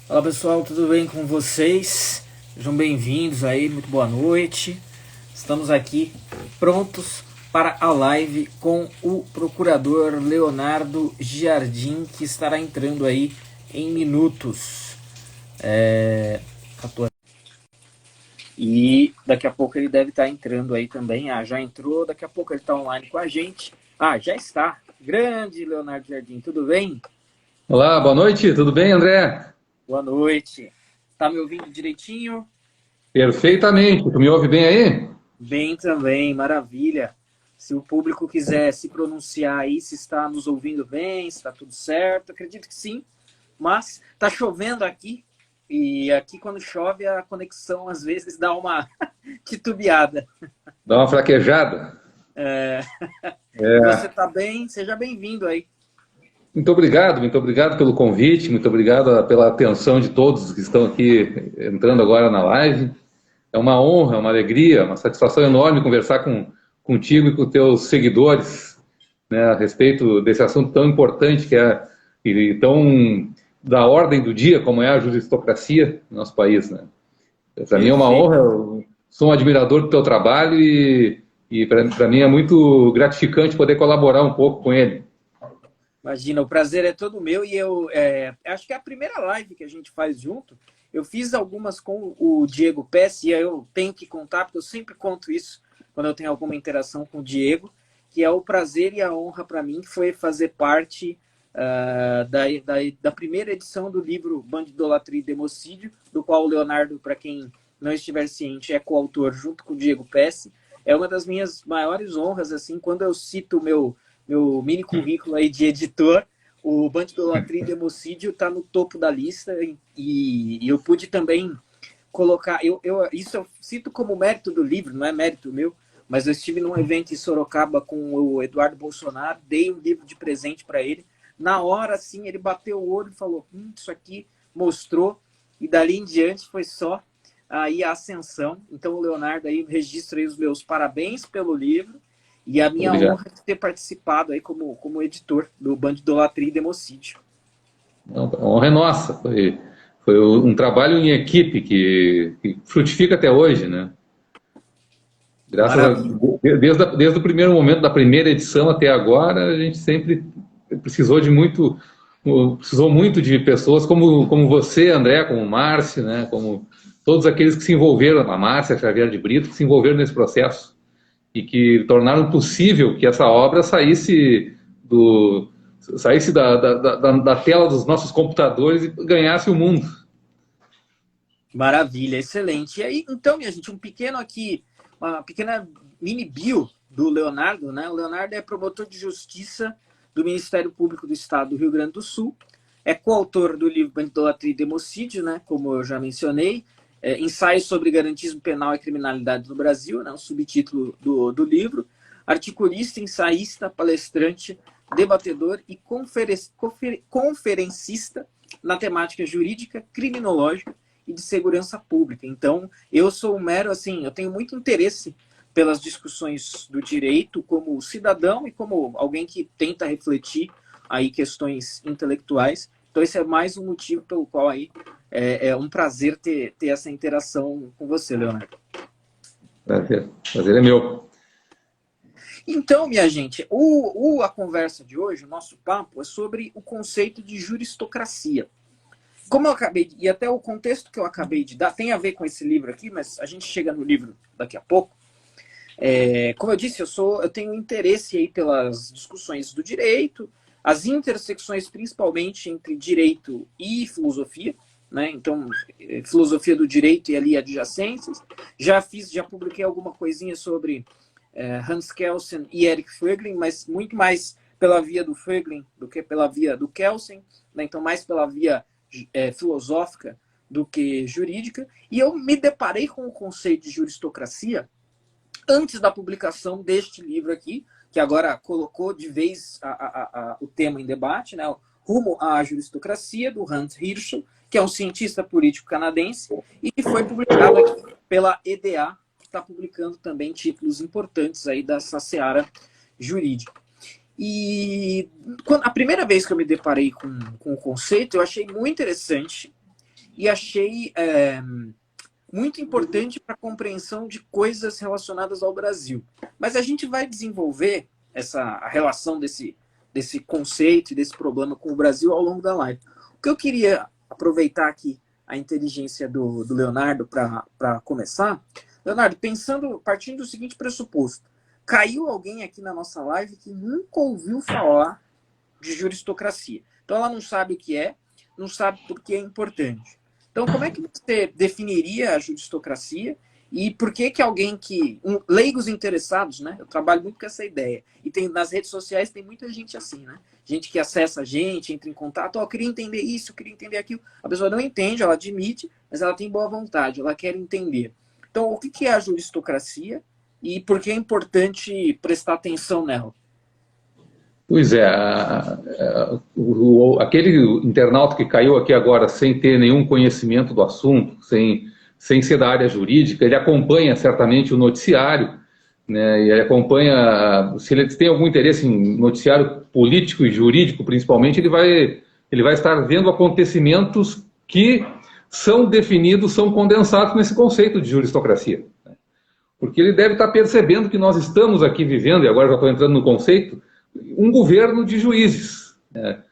Fala pessoal, tudo bem com vocês? Sejam bem-vindos aí, muito boa noite. Estamos aqui prontos para a live com o procurador Leonardo Giardim, que estará entrando aí em minutos. 14. E daqui a pouco ele deve estar entrando aí também. Já entrou, daqui a pouco ele está online com a gente. Já está. Grande Leonardo Giardim, tudo bem? Olá, boa noite, tudo bem, André? Boa noite. Tá me ouvindo direitinho? Perfeitamente, tu me ouve bem aí? Bem também, maravilha. Se o público quiser se pronunciar aí, se está nos ouvindo bem, se está tudo certo, acredito que sim. Mas está chovendo aqui, e aqui quando chove a conexão às vezes dá uma titubeada. Dá uma fraquejada. É... E você É, está bem? Seja bem-vindo aí. muito obrigado pelo convite, muito obrigado pela atenção de todos que estão aqui entrando agora na live. É uma honra, uma alegria, uma satisfação enorme conversar contigo e com teus seguidores, né, a respeito desse assunto tão importante que é e tão da ordem do dia como é a juristocracia no nosso país, né? Para mim é uma honra, Perfeito. eu sou um admirador do teu trabalho e para mim é muito gratificante poder colaborar um pouco com ele. Imagina, o prazer é todo meu e eu acho que é a primeira live que a gente faz junto. Eu fiz algumas com o Diego Pesce e eu tenho que contar, porque eu sempre conto isso quando eu tenho alguma interação com o Diego, que é o prazer e a honra para mim, que foi fazer parte da primeira edição do livro Bandidolatria e Democídio, do qual o Leonardo, para quem não estiver ciente, é coautor junto com o Diego Pesce. É uma das minhas maiores honras, assim, quando eu cito o meu mini currículo aí de editor, o Bandidolatria e Democídio está no topo da lista e eu pude também colocar, isso eu cito como mérito do livro, não é mérito meu, mas eu estive num evento em Sorocaba com o Eduardo Bolsonaro, dei um livro de presente para ele, na hora, assim, ele bateu o olho e falou, isso aqui mostrou, e dali em diante foi só aí a ascensão. Então o Leonardo aí registra aí os meus parabéns pelo livro, e a minha Obrigado. honra de ter participado aí como editor do Bandidolatria e Democídio. Não, a honra é nossa. Foi um trabalho em equipe que frutifica até hoje, né? Graças a, Maravilha. desde o primeiro momento da primeira edição até agora, a gente sempre precisou de muito, precisou muito de pessoas como você, André, como o Márcio, né? Como todos aqueles que se envolveram, a Márcia Xavier de Brito, que se envolveram nesse processo e que tornaram possível que essa obra saísse da tela dos nossos computadores e ganhasse o mundo. Maravilha, excelente. E aí, então, minha gente, uma pequena mini bio do Leonardo, né? O Leonardo é promotor de justiça do Ministério Público do Estado do Rio Grande do Sul, é coautor do livro Bandidolatria e Democídio, né? Como eu já mencionei, Ensaios sobre Garantismo Penal e Criminalidade no Brasil, né? O subtítulo do livro, articulista, ensaísta, palestrante, debatedor e conferencista na temática jurídica, criminológica e de segurança pública. Então, eu sou um mero, assim, eu tenho muito interesse pelas discussões do direito como cidadão e como alguém que tenta refletir aí questões intelectuais. Então, esse é mais um motivo pelo qual aí é um prazer ter essa interação com você, Leonardo. Prazer é meu. Então, minha gente, a conversa de hoje, o nosso papo, é sobre o conceito de juristocracia. Como eu acabei e até o contexto que eu acabei de dar tem a ver com esse livro aqui, mas a gente chega no livro daqui a pouco. Como eu disse, eu tenho interesse aí pelas discussões do direito, as intersecções principalmente entre direito e filosofia, né? Então, filosofia do direito e ali adjacências. Já publiquei alguma coisinha sobre Hans Kelsen e Eric Voegelin, mas muito mais pela via do Voegelin do que pela via do Kelsen, né? Então mais pela via filosófica do que jurídica, e eu me deparei com o conceito de juristocracia antes da publicação deste livro aqui, que agora colocou de vez o tema em debate, né? Rumo à Juristocracia, do Hans Hirschel, que é um cientista político canadense, e que foi publicado aqui pela EDA, que está publicando também títulos importantes aí dessa seara jurídica. E a primeira vez que eu me deparei com o conceito, eu achei muito interessante. e achei muito importante para a compreensão de coisas relacionadas ao Brasil. Mas a gente vai desenvolver a relação desse conceito e desse problema com o Brasil ao longo da live. O que eu queria aproveitar aqui a inteligência do Leonardo para começar. Leonardo, partindo do seguinte pressuposto, caiu alguém aqui na nossa live que nunca ouviu falar de juristocracia. Então ela não sabe o que é, não sabe por que é importante. Então, como é que você definiria a juristocracia e por que alguém leigos interessados, né? Eu trabalho muito com essa ideia. E nas redes sociais tem muita gente assim, né? Gente que acessa a gente, entra em contato, eu queria entender isso, eu queria entender aquilo. A pessoa não entende, ela admite, mas ela tem boa vontade, ela quer entender. Então, o que é a juristocracia e por que é importante prestar atenção nela? Pois é, aquele internauta que caiu aqui agora sem ter nenhum conhecimento do assunto, sem ser da área jurídica, ele acompanha certamente o noticiário, né, e ele acompanha, se ele tem algum interesse em noticiário político e jurídico principalmente, ele vai estar vendo acontecimentos que são definidos, são condensados nesse conceito de juristocracia. Porque ele deve estar percebendo que nós estamos aqui vivendo, e agora já estou entrando no conceito, um governo de juízes, né,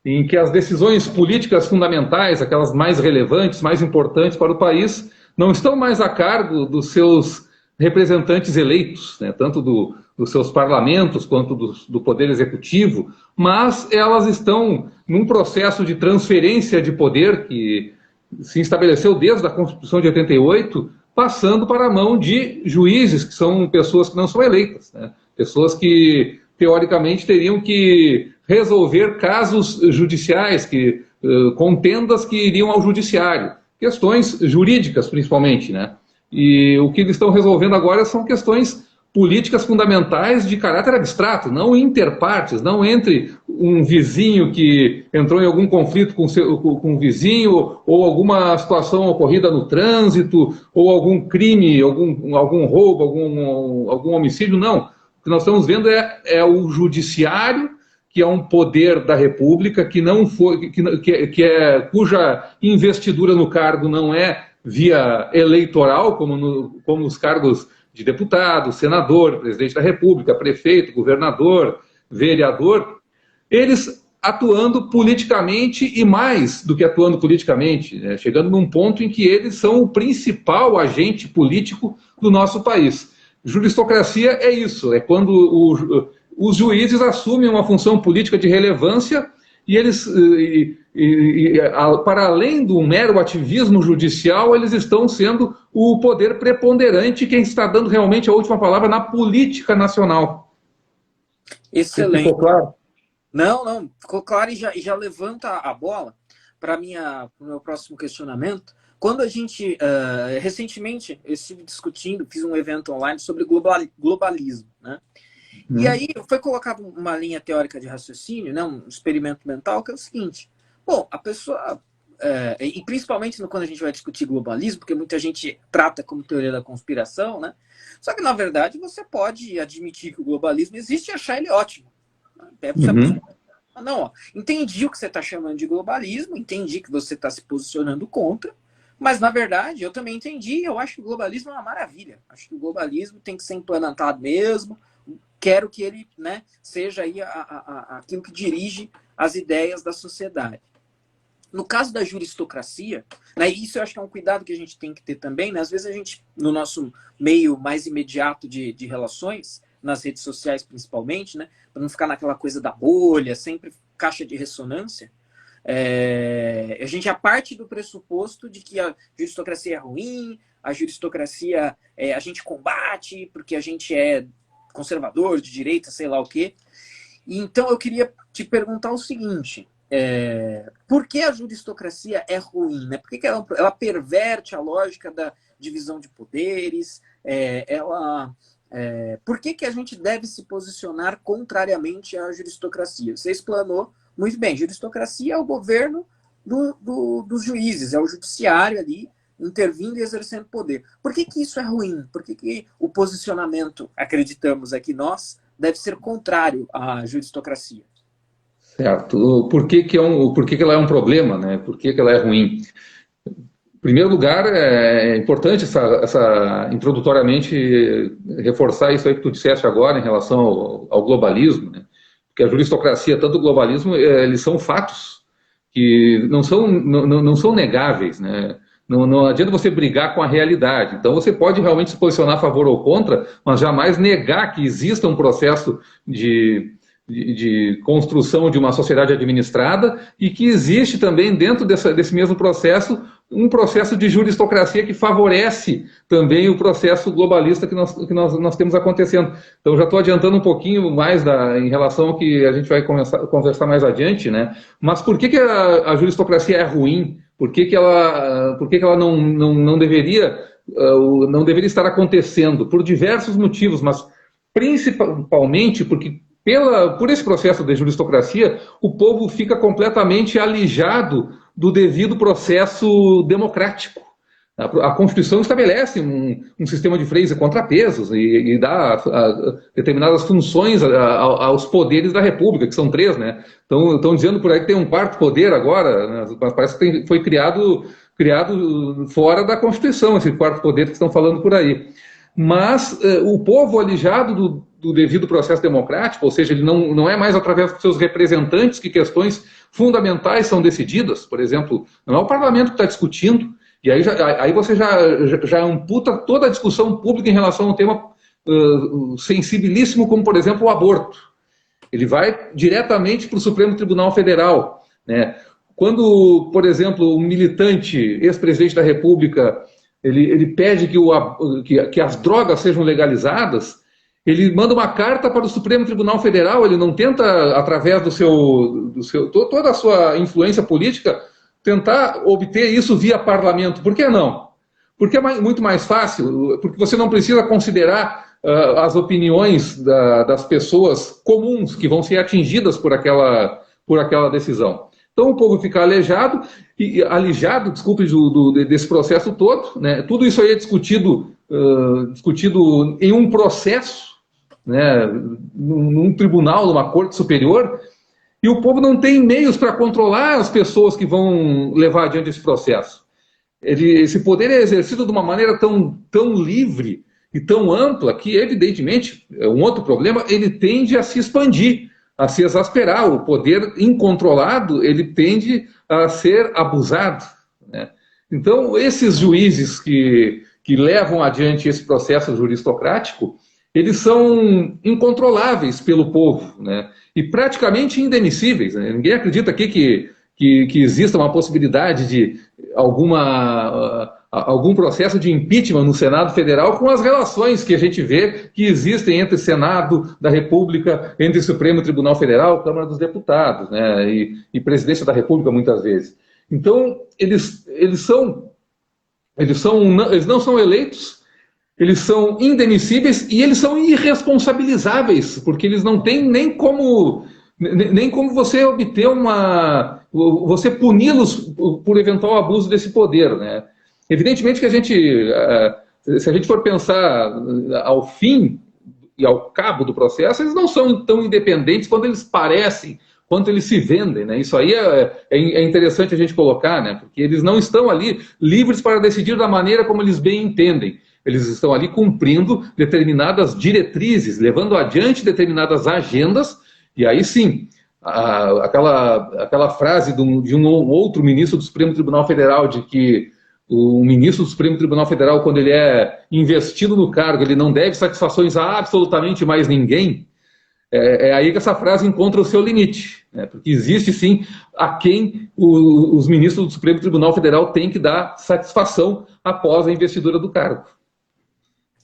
em que as decisões políticas fundamentais, aquelas mais relevantes, mais importantes para o país, não estão mais a cargo dos seus representantes eleitos, né, tanto dos seus parlamentos quanto do Poder Executivo, mas elas estão num processo de transferência de poder que se estabeleceu desde a Constituição de 88, passando para a mão de juízes, que são pessoas que não são eleitas, né, pessoas que teoricamente teriam que resolver casos judiciais, contendas que iriam ao judiciário, questões jurídicas principalmente, né? E o que eles estão resolvendo agora são questões políticas fundamentais de caráter abstrato, não interpartes, não entre um vizinho que entrou em algum conflito com um vizinho, ou alguma situação ocorrida no trânsito, ou algum crime, algum roubo, algum homicídio, não. O que nós estamos vendo é o judiciário, que é um poder da República, cuja investidura no cargo não é via eleitoral, como os cargos de deputado, senador, presidente da República, prefeito, governador, vereador, eles atuando politicamente e mais do que atuando politicamente, né, chegando num ponto em que eles são o principal agente político do nosso país. Juristocracia é isso, é quando os juízes assumem uma função política de relevância e eles, para além do mero ativismo judicial, eles estão sendo o poder preponderante, quem está dando realmente a última palavra na política nacional. Excelente. Ficou claro? Não, ficou claro e já levanta a bola para o meu próximo questionamento. Quando a gente, recentemente, eu estive discutindo, fiz um evento online sobre globalismo, né? E aí foi colocado uma linha teórica de raciocínio, né, um experimento mental, que é o seguinte: bom, a pessoa, e principalmente quando a gente vai discutir globalismo, porque muita gente trata como teoria da conspiração, né? Só que, na verdade, você pode admitir que o globalismo existe e achar ele ótimo. Não, ó, entendi o que você está chamando de globalismo, entendi que você está se posicionando contra, mas, na verdade, eu também entendi, eu acho que o globalismo é uma maravilha. Acho que o globalismo tem que ser implantado mesmo, quero que ele, né, seja aí aquilo que dirige as ideias da sociedade. No caso da juristocracia, né, isso eu acho que é um cuidado que a gente tem que ter também, né? Às vezes a gente, no nosso meio mais imediato de relações, nas redes sociais principalmente, né, para não ficar naquela coisa da bolha, sempre caixa de ressonância, a gente já parte do pressuposto de que a juristocracia é ruim, a juristocracia a gente combate porque a gente é conservador, de direita, sei lá o quê. E então eu queria te perguntar o seguinte: por que a juristocracia é ruim? Né? Por que ela perverte a lógica da divisão de poderes? Por que a gente deve se posicionar contrariamente à juristocracia? Você explanou muito bem. Juristocracia é o governo dos juízes, é o judiciário ali intervindo e exercendo poder. Por que isso é ruim? Por que o posicionamento, acreditamos aqui nós, deve ser contrário à juristocracia? Certo. Por que ela é um problema, né? Por que ela é ruim? primeiro lugar, é importante introdutoriamente reforçar isso aí que tu disseste agora em relação ao globalismo, né? Porque a juristocracia, tanto o globalismo, eles são fatos que não são negáveis, né? Não adianta você brigar com a realidade. Então você pode realmente se posicionar a favor ou contra, mas jamais negar que exista um processo de construção de uma sociedade administrada e que existe também dentro desse mesmo processo um processo de juristocracia que favorece também o processo globalista que nós temos acontecendo. Então já estou adiantando um pouquinho mais em relação ao que a gente vai conversar mais adiante, né? Mas por que a juristocracia é ruim? Por que ela não deveria estar acontecendo? Por diversos motivos, mas principalmente porque por esse processo de juristocracia, o povo fica completamente alijado do devido processo democrático. A Constituição estabelece um sistema de freios e contrapesos e dá determinadas funções aos poderes da República, que são 3, né? Estão dizendo por aí que tem um 4º poder agora, né? Mas parece que foi criado fora da Constituição, esse 4º poder que estão falando por aí. Mas o povo alijado do devido processo democrático, ou seja, ele não é mais através dos seus representantes que questões fundamentais são decididas, por exemplo, não é o parlamento que está discutindo, e aí você já amputa toda a discussão pública em relação a um tema sensibilíssimo, como, por exemplo, o aborto. Ele vai diretamente para o Supremo Tribunal Federal, né? Quando, por exemplo, um militante, ex-presidente da República, ele pede que as drogas sejam legalizadas, ele manda uma carta para o Supremo Tribunal Federal, ele não tenta, através toda a sua influência política, tentar obter isso via parlamento. Por que não? Porque é muito mais fácil, porque você não precisa considerar as opiniões das pessoas comuns que vão ser atingidas por aquela decisão. Então o povo fica alijado, desse processo todo, né? Tudo isso aí é discutido em um processo, né? Num tribunal, numa corte superior, e o povo não tem meios para controlar as pessoas que vão levar adiante esse processo. Esse poder é exercido de uma maneira tão livre e tão ampla que, evidentemente, é um outro problema, ele tende a se expandir, a se exasperar. O poder incontrolado, ele tende a ser abusado, né? Então, esses juízes que levam adiante esse processo juristocrático, eles são incontroláveis pelo povo, né? E praticamente indemissíveis, né? Ninguém acredita aqui que exista uma possibilidade de algum processo de impeachment no Senado Federal com as relações que a gente vê que existem entre Senado da República, entre Supremo Tribunal Federal, Câmara dos Deputados, né? E Presidência da República, muitas vezes. Então, eles não são eleitos, eles são indemissíveis e eles são irresponsabilizáveis, porque eles não têm nem como você obter você puni-los por eventual abuso desse poder, né? Evidentemente que se a gente for pensar ao fim e ao cabo do processo, eles não são tão independentes quando eles parecem, quanto eles se vendem, né? Isso aí é interessante a gente colocar, né? Porque eles não estão ali livres para decidir da maneira como eles bem entendem. Eles estão ali cumprindo determinadas diretrizes, levando adiante determinadas agendas, e aí sim, aquela frase de um outro ministro do Supremo Tribunal Federal, de que o ministro do Supremo Tribunal Federal, quando ele é investido no cargo, ele não deve satisfações a absolutamente mais ninguém, é aí que essa frase encontra o seu limite, né? Porque existe sim a quem os ministros do Supremo Tribunal Federal têm que dar satisfação após a investidura do cargo.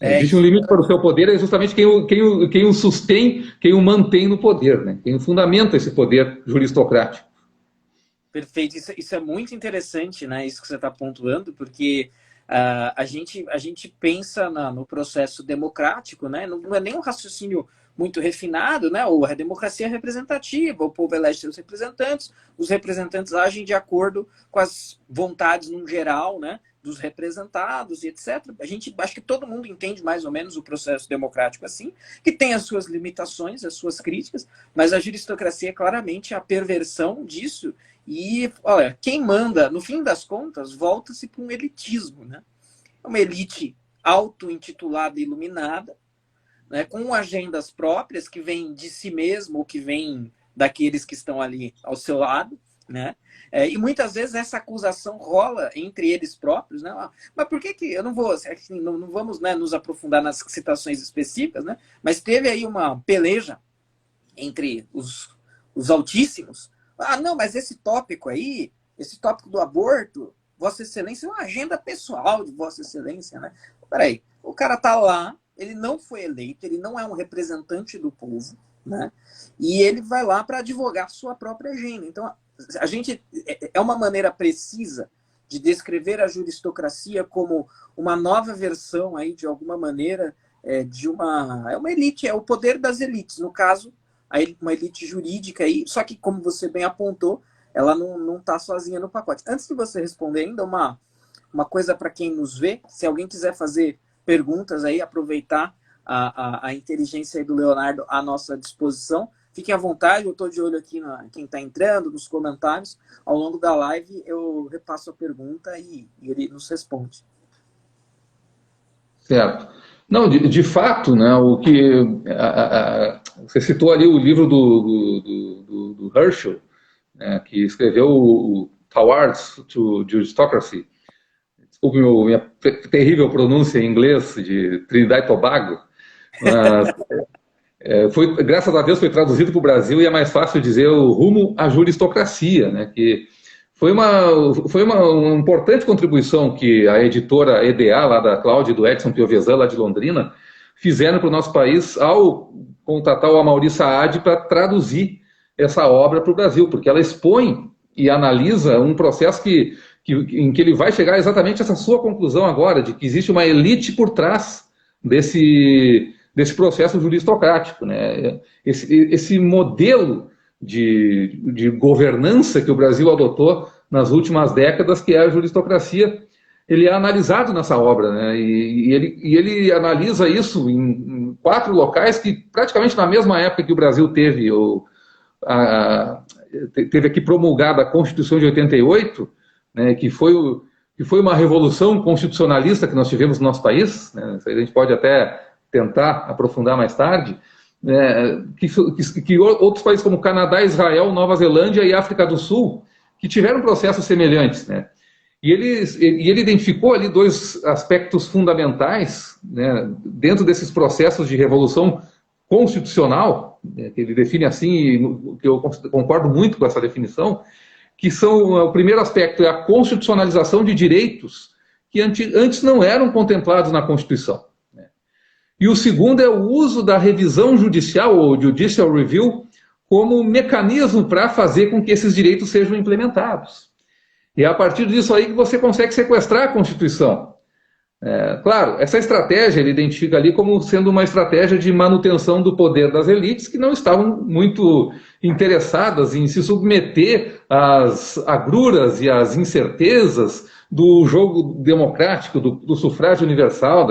Existe um limite para o seu poder, é justamente quem o sustém, quem o mantém no poder, né? Quem fundamenta esse poder juristocrático. Perfeito, isso é muito interessante, né? Isso que você está pontuando, porque a gente pensa no processo democrático, né? Não é nem um raciocínio muito refinado, né? Ou a democracia é representativa, o povo elege seus representantes, os representantes agem de acordo com as vontades, no geral, né? Dos representados e etc. Acho que todo mundo entende mais ou menos o processo democrático assim, que tem as suas limitações, as suas críticas, mas a juristocracia é claramente a perversão disso E, olha, quem manda, no fim das contas, volta-se para um elitismo, né? É uma elite auto-intitulada e iluminada, né, com agendas próprias que vêm de si mesmo ou que vêm daqueles que estão ali ao seu lado, né? E muitas vezes essa acusação rola entre eles próprios, né? Mas por que eu não vou, assim, não vamos, né, nos aprofundar nas citações específicas, né? Mas teve aí uma peleja entre os altíssimos. Não, mas esse tópico aí, esse tópico do aborto, Vossa Excelência é uma agenda pessoal de Vossa Excelência, né? Peraí, o cara tá lá, ele não foi eleito, ele não é um representante do povo, né? E ele vai lá para advogar sua própria agenda. Então, a gente é uma maneira precisa de descrever a juristocracia como uma nova versão aí, de alguma maneira, de uma elite, é o poder das elites, no caso, uma elite jurídica aí, só que, como você bem apontou, ela não está sozinha no pacote. Antes de você responder ainda, uma coisa para quem nos vê, se alguém quiser fazer perguntas aí, aproveitar a inteligência aí do Leonardo à nossa disposição, fiquem à vontade, eu estou de olho aqui em quem está entrando, nos comentários. Ao longo da live eu repasso a pergunta e ele nos responde. Certo. Não, de fato, né, o que você citou ali o livro do Herschel, né, que escreveu o Towards to Juristocracy. Desculpe minha terrível pronúncia em inglês de Trinidad e Tobago. Graças a Deus foi traduzido para o Brasil e é mais fácil dizer o rumo à juristocracia, né, que foi uma importante contribuição que a editora EDA, lá da Cláudia e do Edson Piovesan, lá de Londrina, fizeram para o nosso país ao contratar o Amaury Saad para traduzir essa obra para o Brasil, porque ela expõe e analisa um processo em que ele vai chegar exatamente a essa sua conclusão agora, de que existe uma elite por trás desse processo juristocrático, né? Esse modelo de governança que o Brasil adotou nas últimas décadas, que é a juristocracia, ele é analisado nessa obra, né? E ele analisa isso em 4 locais que, praticamente na mesma época que o Brasil teve aqui promulgada a Constituição de 88, né, que foi uma revolução constitucionalista que nós tivemos no nosso país, né? A gente pode até tentar aprofundar mais tarde, que outros países como Canadá, Israel, Nova Zelândia e África do Sul, que tiveram processos semelhantes, né? E ele identificou ali 2 aspectos fundamentais, né, dentro desses processos de revolução constitucional, né, que ele define assim, que eu concordo muito com essa definição, que são, o primeiro aspecto é a constitucionalização de direitos que antes não eram contemplados na Constituição. E o segundo é o uso da revisão judicial, ou judicial review, como mecanismo para fazer com que esses direitos sejam implementados. E é a partir disso aí que você consegue sequestrar a Constituição. Claro, essa estratégia ele identifica ali como sendo uma estratégia de manutenção do poder das elites que não estavam muito interessadas em se submeter às agruras e às incertezas do jogo democrático, do sufrágio universal,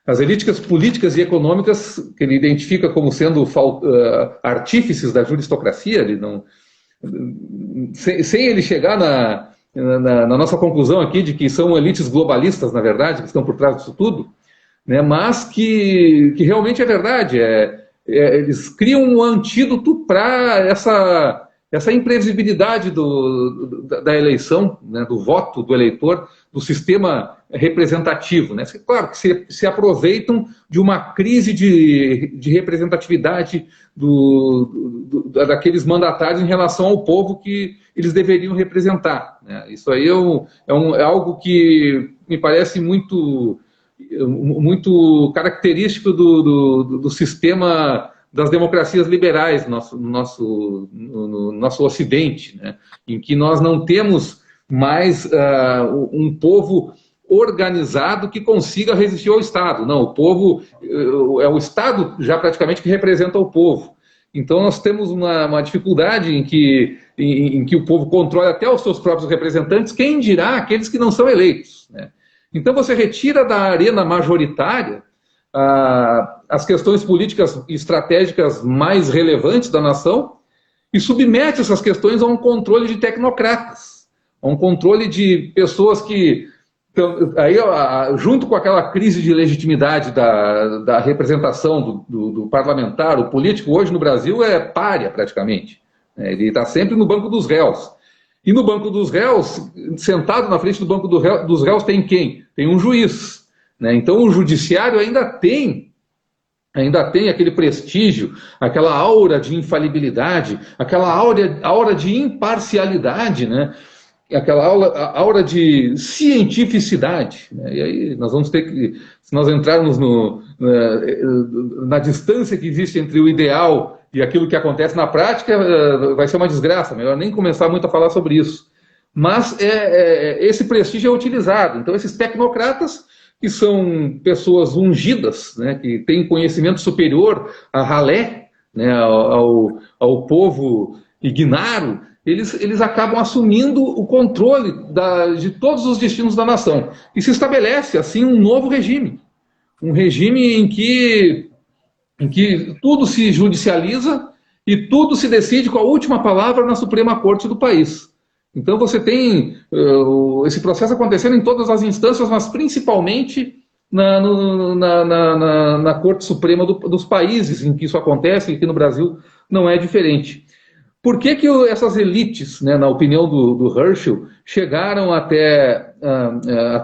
as elites políticas e econômicas, que ele identifica como sendo artífices da juristocracia. Ele não, sem ele chegar na nossa conclusão aqui de que são elites globalistas, na verdade, que estão por trás disso tudo, né, mas que realmente é verdade. Eles criam um antídoto para essa imprevisibilidade da eleição, né, do voto do eleitor, do sistema representativo, né? Claro que se aproveitam de uma crise de representatividade daqueles mandatários em relação ao povo que eles deveriam representar, né? Isso aí é algo que me parece muito característico do sistema das democracias liberais no nosso Ocidente, né? Em que nós não temos mais um povo organizado que consiga resistir ao Estado. Não, o povo é o Estado já praticamente que representa o povo. Então nós temos uma dificuldade em que o povo controle até os seus próprios representantes, quem dirá aqueles que não são eleitos, né? Então você retira da arena majoritária as questões políticas e estratégicas mais relevantes da nação e submete essas questões a um controle de tecnocratas, a um controle de pessoas que, aí, junto com aquela crise de legitimidade da representação do parlamentar, o político hoje no Brasil é pária praticamente. Ele está sempre no banco dos réus. E no banco dos réus, sentado na frente do banco dos réus, tem quem? Tem um juiz. Então o judiciário ainda tem aquele prestígio, aquela aura de infalibilidade, aquela aura de imparcialidade, aquela aura de cientificidade. E aí nós vamos ter que, se nós entrarmos na distância que existe entre o ideal e aquilo que acontece na prática, vai ser uma desgraça, melhor nem começar muito a falar sobre isso. Mas esse prestígio é utilizado. Então esses tecnocratas, que são pessoas ungidas, que têm conhecimento superior a ralé, ao povo ignaro, eles acabam assumindo o controle de todos os destinos da nação. E se estabelece, assim, um novo regime. Um regime em que tudo se judicializa e tudo se decide com a última palavra na Suprema Corte do país. Então você tem esse processo acontecendo em todas as instâncias, mas principalmente na Corte Suprema dos países em que isso acontece, e aqui no Brasil não é diferente. Por que essas elites, na opinião do Herschel, chegaram até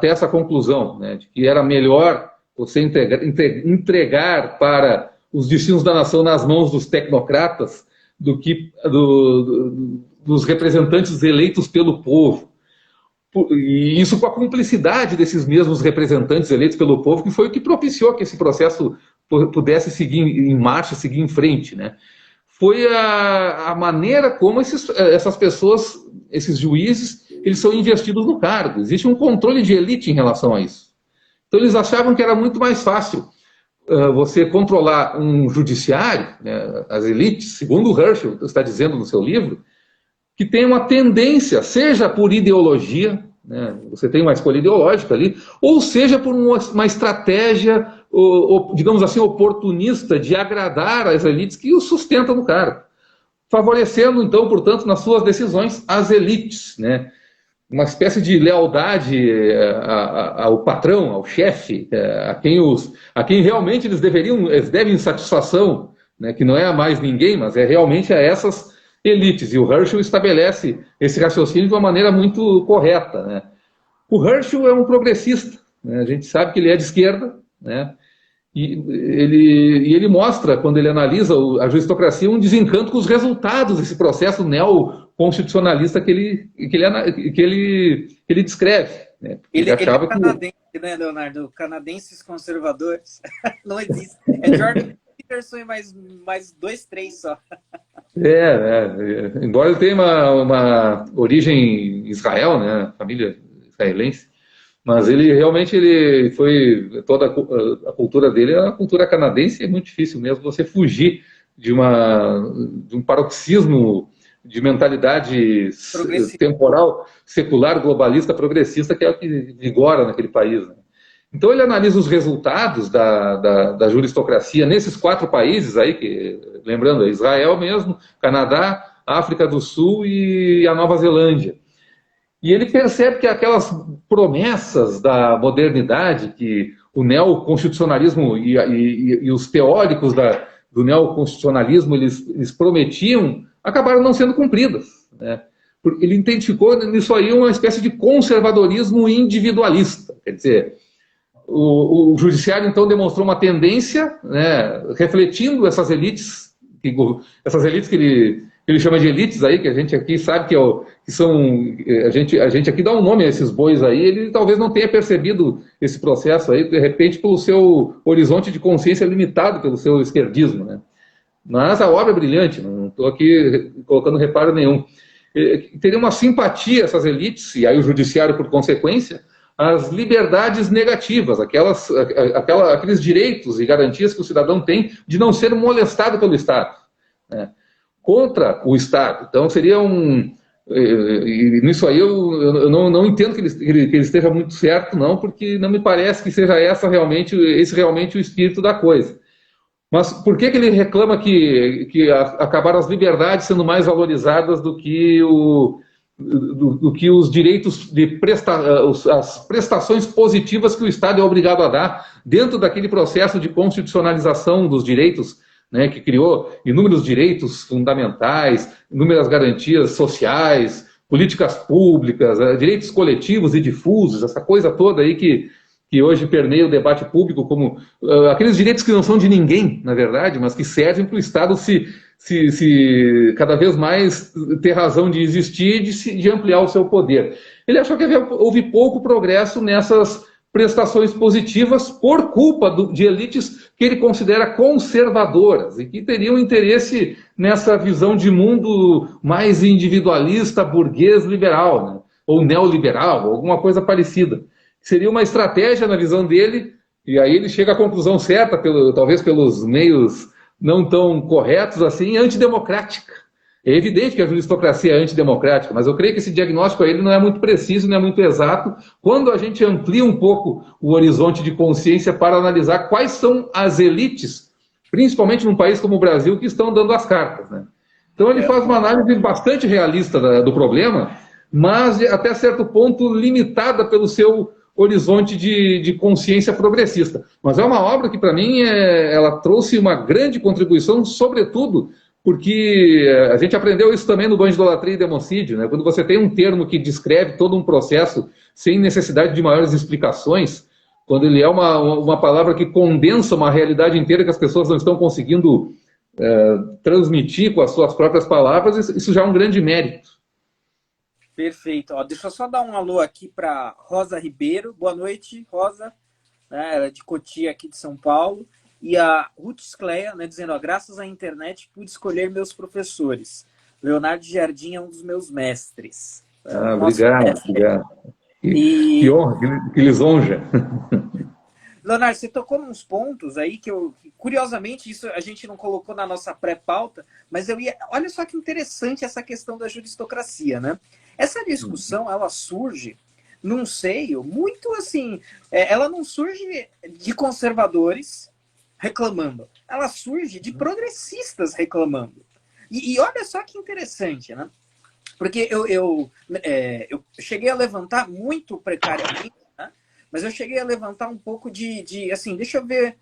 essa conclusão, de que era melhor você entregar para os destinos da nação nas mãos dos tecnocratas do que dos representantes eleitos pelo povo? E isso com a cumplicidade desses mesmos representantes eleitos pelo povo, que foi o que propiciou que esse processo pudesse seguir em marcha, seguir em frente, Foi a maneira como essas pessoas, esses juízes, eles são investidos no cargo. Existe um controle de elite em relação a isso. Então eles achavam que era muito mais fácil você controlar um judiciário, as elites, segundo o Herschel está dizendo no seu livro, que tem uma tendência, seja por ideologia, você tem uma escolha ideológica ali, ou seja por uma estratégia, digamos assim, oportunista de agradar as elites que o sustentam no cargo, favorecendo, então, portanto, nas suas decisões, as elites, uma espécie de lealdade ao patrão, ao chefe, a quem realmente eles devem satisfação, que não é a mais ninguém, mas é realmente a essas elites. E o Herschel estabelece esse raciocínio de uma maneira muito correta. O Herschel é um progressista, a gente sabe que ele é de esquerda, e ele mostra, quando ele analisa a juristocracia, um desencanto com os resultados desse processo neoconstitucionalista que ele descreve. Ele achava é canadense, Leonardo? Canadenses conservadores. Não existe. É Jordan Peterson e mais 2, 3 só. Embora ele tenha uma origem em Israel, família israelense, mas ele realmente foi toda a cultura dele é a cultura canadense. É muito difícil mesmo você fugir de um paroxismo de mentalidade temporal, secular, globalista, progressista, que é o que vigora naquele país. Então ele analisa os resultados da juristocracia nesses 4 países aí, lembrando, Israel mesmo, Canadá, África do Sul e a Nova Zelândia. E ele percebe que aquelas promessas da modernidade, que o neoconstitucionalismo e os teóricos do neoconstitucionalismo eles prometiam, acabaram não sendo cumpridas. Ele identificou nisso aí uma espécie de conservadorismo individualista. Quer dizer, o judiciário então demonstrou uma tendência, refletindo essas elites que ele chama de elites aí, que a gente aqui sabe que são... A gente aqui dá um nome a esses bois aí, ele talvez não tenha percebido esse processo aí, de repente, pelo seu horizonte de consciência limitado pelo seu esquerdismo, Mas a obra é brilhante, não estou aqui colocando reparo nenhum. Teria uma simpatia essas elites, e aí o judiciário por consequência, às liberdades negativas, aqueles direitos e garantias que o cidadão tem de não ser molestado pelo Estado, contra o Estado. Então seria e nisso aí eu não entendo que ele esteja muito certo, não, porque não me parece que seja esse realmente o espírito da coisa. Mas por que ele reclama que acabaram as liberdades sendo mais valorizadas do que, do que os direitos de as prestações positivas que o Estado é obrigado a dar dentro daquele processo de constitucionalização dos direitos, né, que criou inúmeros direitos fundamentais, inúmeras garantias sociais, políticas públicas, direitos coletivos e difusos, essa coisa toda aí que hoje permeia o debate público como aqueles direitos que não são de ninguém, na verdade, mas que servem para o Estado se cada vez mais ter razão de existir e de ampliar o seu poder. Ele achou que houve pouco progresso nessas prestações positivas por culpa de elites que ele considera conservadoras e que teriam interesse nessa visão de mundo mais individualista, burguês, liberal, né? Ou neoliberal, alguma coisa parecida. Seria uma estratégia na visão dele, e aí ele chega à conclusão certa, talvez pelos meios não tão corretos assim, antidemocrática. É evidente que a juristocracia é antidemocrática, mas eu creio que esse diagnóstico ele não é muito preciso, não é muito exato, quando a gente amplia um pouco o horizonte de consciência para analisar quais são as elites, principalmente num país como o Brasil, que estão dando as cartas, né? Então ele faz uma análise bastante realista do problema, mas até certo ponto limitada pelo seu horizonte de consciência progressista. Mas é uma obra que, para mim, ela trouxe uma grande contribuição, sobretudo porque a gente aprendeu isso também no Banho de Idolatria e Democídio, né? Quando você tem um termo que descreve todo um processo sem necessidade de maiores explicações, quando ele é uma palavra que condensa uma realidade inteira que as pessoas não estão conseguindo transmitir com as suas próprias palavras, isso já é um grande mérito. Perfeito. Ó, deixa eu só dar um alô aqui para Rosa Ribeiro. Boa noite, Rosa. Ela é de Cotia, aqui de São Paulo. E a Ruth Scleia, né, dizendo, ó, graças à internet pude escolher meus professores. Leonardo Jardim é um dos meus mestres. Obrigado, mestre. Obrigado. Que honra, que lisonja. Leonardo, você tocou nos pontos aí que curiosamente, isso a gente não colocou na nossa pré-pauta, mas olha só que interessante essa questão da juristocracia, né? Essa discussão, ela surge num seio muito assim, ela não surge de conservadores reclamando, ela surge de progressistas reclamando. E olha só que interessante, né? Porque eu cheguei a levantar muito precariamente, né? Mas eu cheguei a levantar um pouco assim, deixa eu ver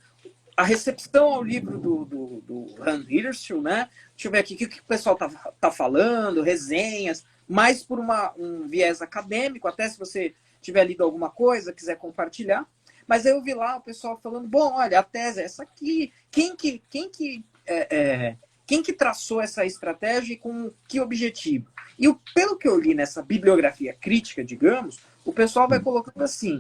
a recepção ao livro do Han Hirschfeld, né? Deixa eu ver aqui o que o pessoal tá falando, resenhas, mais por um viés acadêmico, até se você tiver lido alguma coisa, quiser compartilhar. Mas aí eu vi lá o pessoal falando, bom, olha, a tese é essa aqui, quem que traçou essa estratégia e com que objetivo? E pelo que eu li nessa bibliografia crítica, digamos, o pessoal vai colocando assim,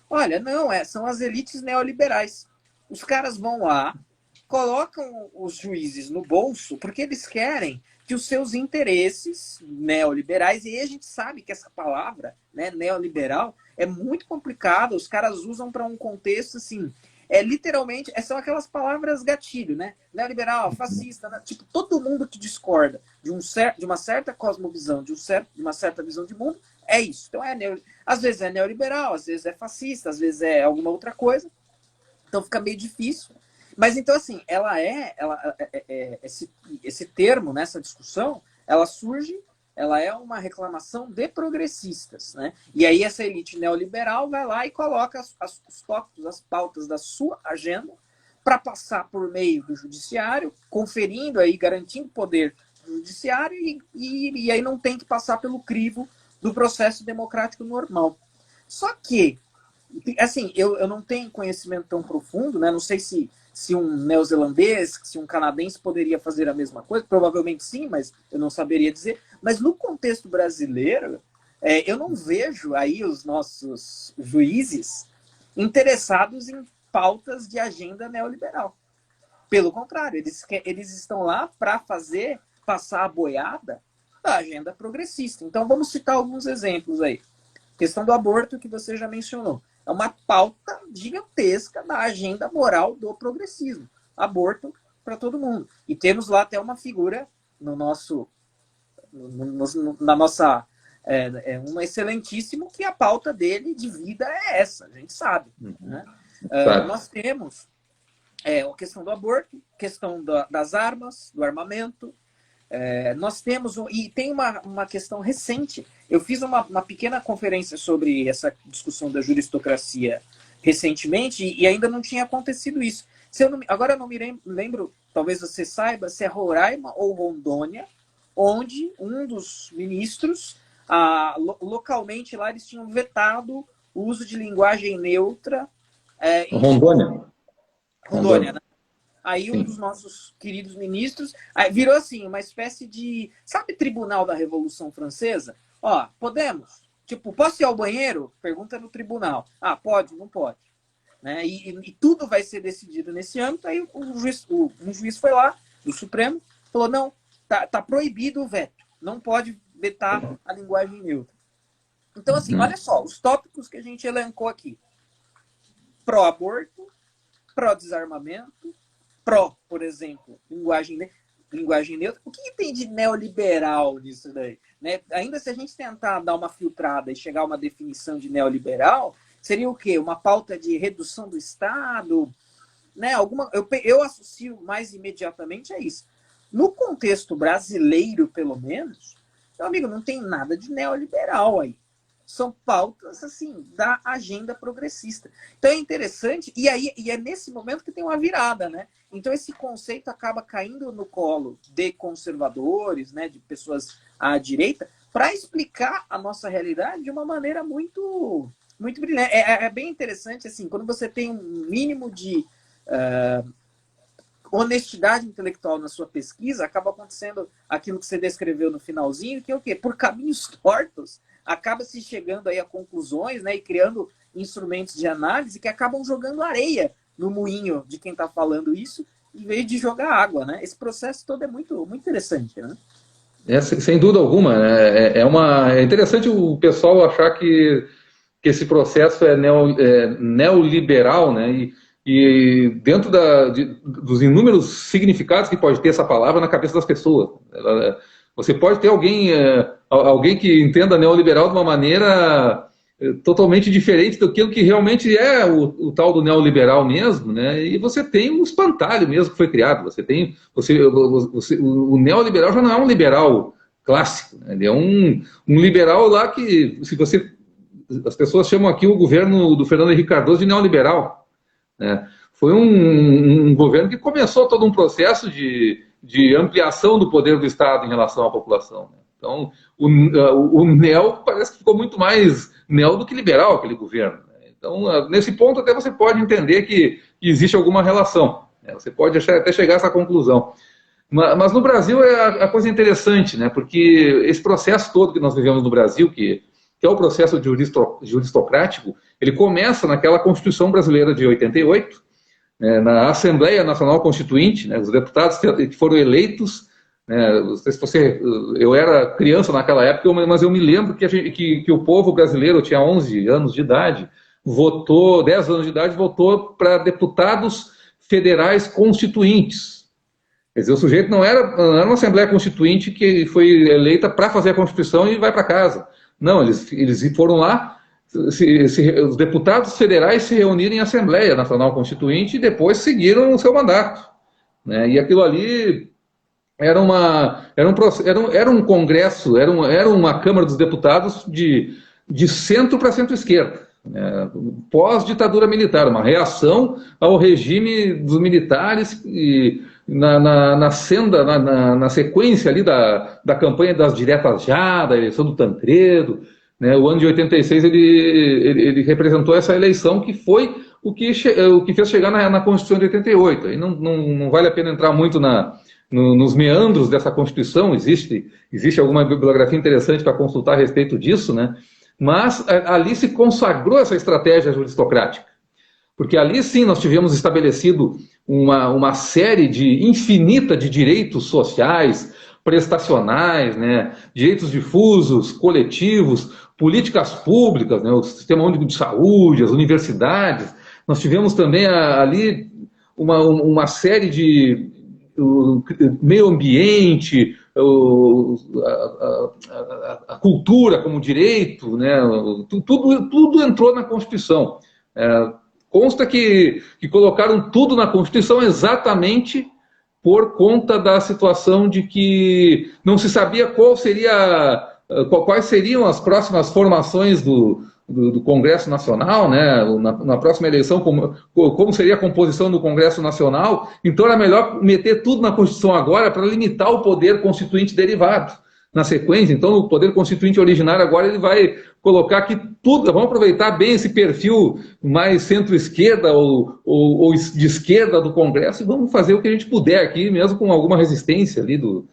olha, não, são as elites neoliberais. Os caras vão lá, colocam os juízes no bolso, porque eles querem que os seus interesses neoliberais, e aí a gente sabe que essa palavra, né, neoliberal, é muito complicada, os caras usam para um contexto assim, literalmente, são aquelas palavras gatilho, né? Neoliberal, fascista, né? Tipo, todo mundo que discorda de uma certa cosmovisão, de uma certa visão de mundo, é isso. Então, às vezes é neoliberal, às vezes é fascista, às vezes é alguma outra coisa. Então fica meio difícil. Mas então, assim, esse termo, nessa discussão, ela é uma reclamação de progressistas, né? E aí essa elite neoliberal vai lá e coloca os tópicos, as pautas da sua agenda para passar por meio do judiciário, conferindo aí, garantindo poder do judiciário e aí não tem que passar pelo crivo do processo democrático normal. Só que, assim, eu não tenho conhecimento tão profundo, né? Não sei se um neozelandês, se um canadense poderia fazer a mesma coisa, provavelmente sim, mas eu não saberia dizer. Mas no contexto brasileiro, eu não vejo aí os nossos juízes interessados em pautas de agenda neoliberal. Pelo contrário, eles estão lá para passar a boiada da agenda progressista. Então vamos citar alguns exemplos aí. Questão do aborto que você já mencionou. É uma pauta gigantesca da agenda moral do progressismo. Aborto para todo mundo. E temos lá até uma figura na nossa... um excelentíssimo que a pauta dele de vida é essa, a gente sabe. Né? Nós temos a questão do aborto, questão das armas, do armamento. Nós temos, e tem uma questão recente, eu fiz uma pequena conferência sobre essa discussão da juristocracia recentemente e ainda não tinha acontecido isso. Agora eu não me lembro, talvez você saiba, se é Roraima ou Rondônia, onde um dos ministros, localmente lá, eles tinham vetado o uso de linguagem neutra. Rondônia, né? Aí um dos nossos queridos ministros virou assim, uma espécie de... Sabe Tribunal da Revolução Francesa? Ó, podemos? Tipo, posso ir ao banheiro? Pergunta no tribunal. Pode, não pode. Né? E tudo vai ser decidido nesse âmbito. Aí um juiz foi lá, do Supremo, falou, não, tá proibido o veto. Não pode vetar a linguagem neutra. Então, assim, olha só, os tópicos que a gente elencou aqui. Pró-aborto, pró-desarmamento, por exemplo, linguagem neutra. O que tem de neoliberal nisso daí? Né? Ainda se a gente tentar dar uma filtrada e chegar a uma definição de neoliberal, seria o quê? Uma pauta de redução do Estado? Né? Eu associo mais imediatamente a isso. No contexto brasileiro, pelo menos, meu amigo, não tem nada de neoliberal aí. São pautas, assim, da agenda progressista. Então é interessante, e é nesse momento que tem uma virada, né? Então esse conceito acaba caindo no colo de conservadores, né, de pessoas à direita, para explicar a nossa realidade de uma maneira muito, muito brilhante. É bem interessante, assim, quando você tem um mínimo de honestidade intelectual na sua pesquisa, acaba acontecendo aquilo que você descreveu no finalzinho, que é o quê? Por caminhos tortos, acaba se chegando aí a conclusões, né, e criando instrumentos de análise que acabam jogando areia no moinho de quem está falando isso, em vez de jogar água, né? Esse processo todo é muito, muito interessante, né? Sem dúvida alguma, né? É interessante o pessoal achar que esse processo é neoliberal, né? E dentro dos inúmeros significados que pode ter essa palavra na cabeça das pessoas. Você pode ter alguém que entenda neoliberal de uma maneira totalmente diferente do que realmente é o tal do neoliberal mesmo, né? E você tem um espantalho mesmo que foi criado. O neoliberal já não é um liberal clássico, né? Ele é um liberal lá que, as pessoas chamam aqui o governo do Fernando Henrique Cardoso de neoliberal, né? Foi um governo que começou todo um processo de ampliação do poder do Estado em relação à população, né? Então, o neo parece que ficou muito mais neo do que liberal, aquele governo, né? Então, nesse ponto, até você pode entender que existe alguma relação, né? Você pode até chegar a essa conclusão. Mas no Brasil é a coisa interessante, né? Porque esse processo todo que nós vivemos no Brasil, que é o processo juristocrático, ele começa naquela Constituição Brasileira de 88, né, na Assembleia Nacional Constituinte, né, os deputados que foram eleitos, né, não sei se eu era criança naquela época, mas eu me lembro que o povo brasileiro, tinha 11 anos de idade, 10 anos de idade, votou para deputados federais constituintes. Quer dizer, o sujeito não era uma Assembleia Constituinte que foi eleita para fazer a Constituição e vai para casa. Não, eles foram lá, os deputados federais se reuniram em Assembleia Nacional Constituinte e depois seguiram o seu mandato, né? E aquilo ali era um congresso, era uma Câmara dos Deputados de centro para centro-esquerda, né? Pós-ditadura militar, uma reação ao regime dos militares e na sequência ali da campanha das diretas já, da eleição do Tancredo, né? O ano de 86 ele representou essa eleição que foi o que fez chegar na Constituição de 88. Aí não vale a pena entrar muito nos meandros dessa Constituição, existe alguma bibliografia interessante para consultar a respeito disso, né? Mas ali se consagrou essa estratégia juristocrática. Porque ali sim nós tivemos estabelecido uma série infinita de direitos sociais, prestacionais, né, direitos difusos, coletivos, políticas públicas, né, o sistema único de saúde, as universidades. Nós tivemos também ali uma série de meio ambiente, a cultura como direito, né, tudo entrou na Constituição. consta que colocaram tudo na Constituição exatamente por conta da situação de que não se sabia quais seriam as próximas formações do Congresso Nacional, né? Na próxima eleição, como seria a composição do Congresso Nacional. Então era melhor meter tudo na Constituição agora para limitar o poder constituinte derivado na sequência. Então o poder constituinte originário agora ele vai colocar que tudo, vamos aproveitar bem esse perfil mais centro-esquerda ou de esquerda do Congresso e vamos fazer o que a gente puder aqui, mesmo com alguma resistência ali do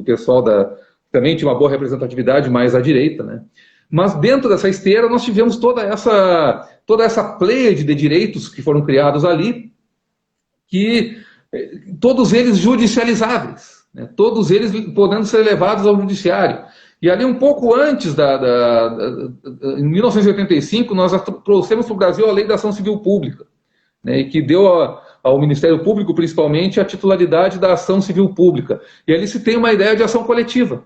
pessoal também tinha uma boa representatividade mais à direita, né? Mas dentro dessa esteira nós tivemos toda essa pleiade de direitos que foram criados ali, que todos eles judicializáveis, né? Todos eles podendo ser levados ao judiciário. E ali um pouco antes, em 1985, nós trouxemos para o Brasil a Lei da Ação Civil Pública, né? E que deu ao Ministério Público, principalmente, a titularidade da ação civil pública. E ali se tem uma ideia de ação coletiva,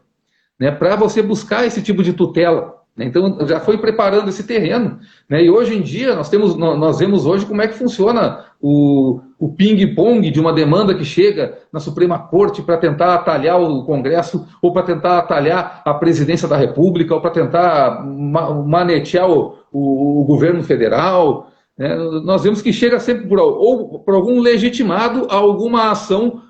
né? Para você buscar esse tipo de tutela. Então, já foi preparando esse terreno, né? E hoje em dia, nós vemos hoje como é que funciona o ping-pong de uma demanda que chega na Suprema Corte para tentar atalhar o Congresso, ou para tentar atalhar a Presidência da República, ou para tentar manetear o governo federal, né? Nós vemos que chega sempre por algum legitimado a alguma ação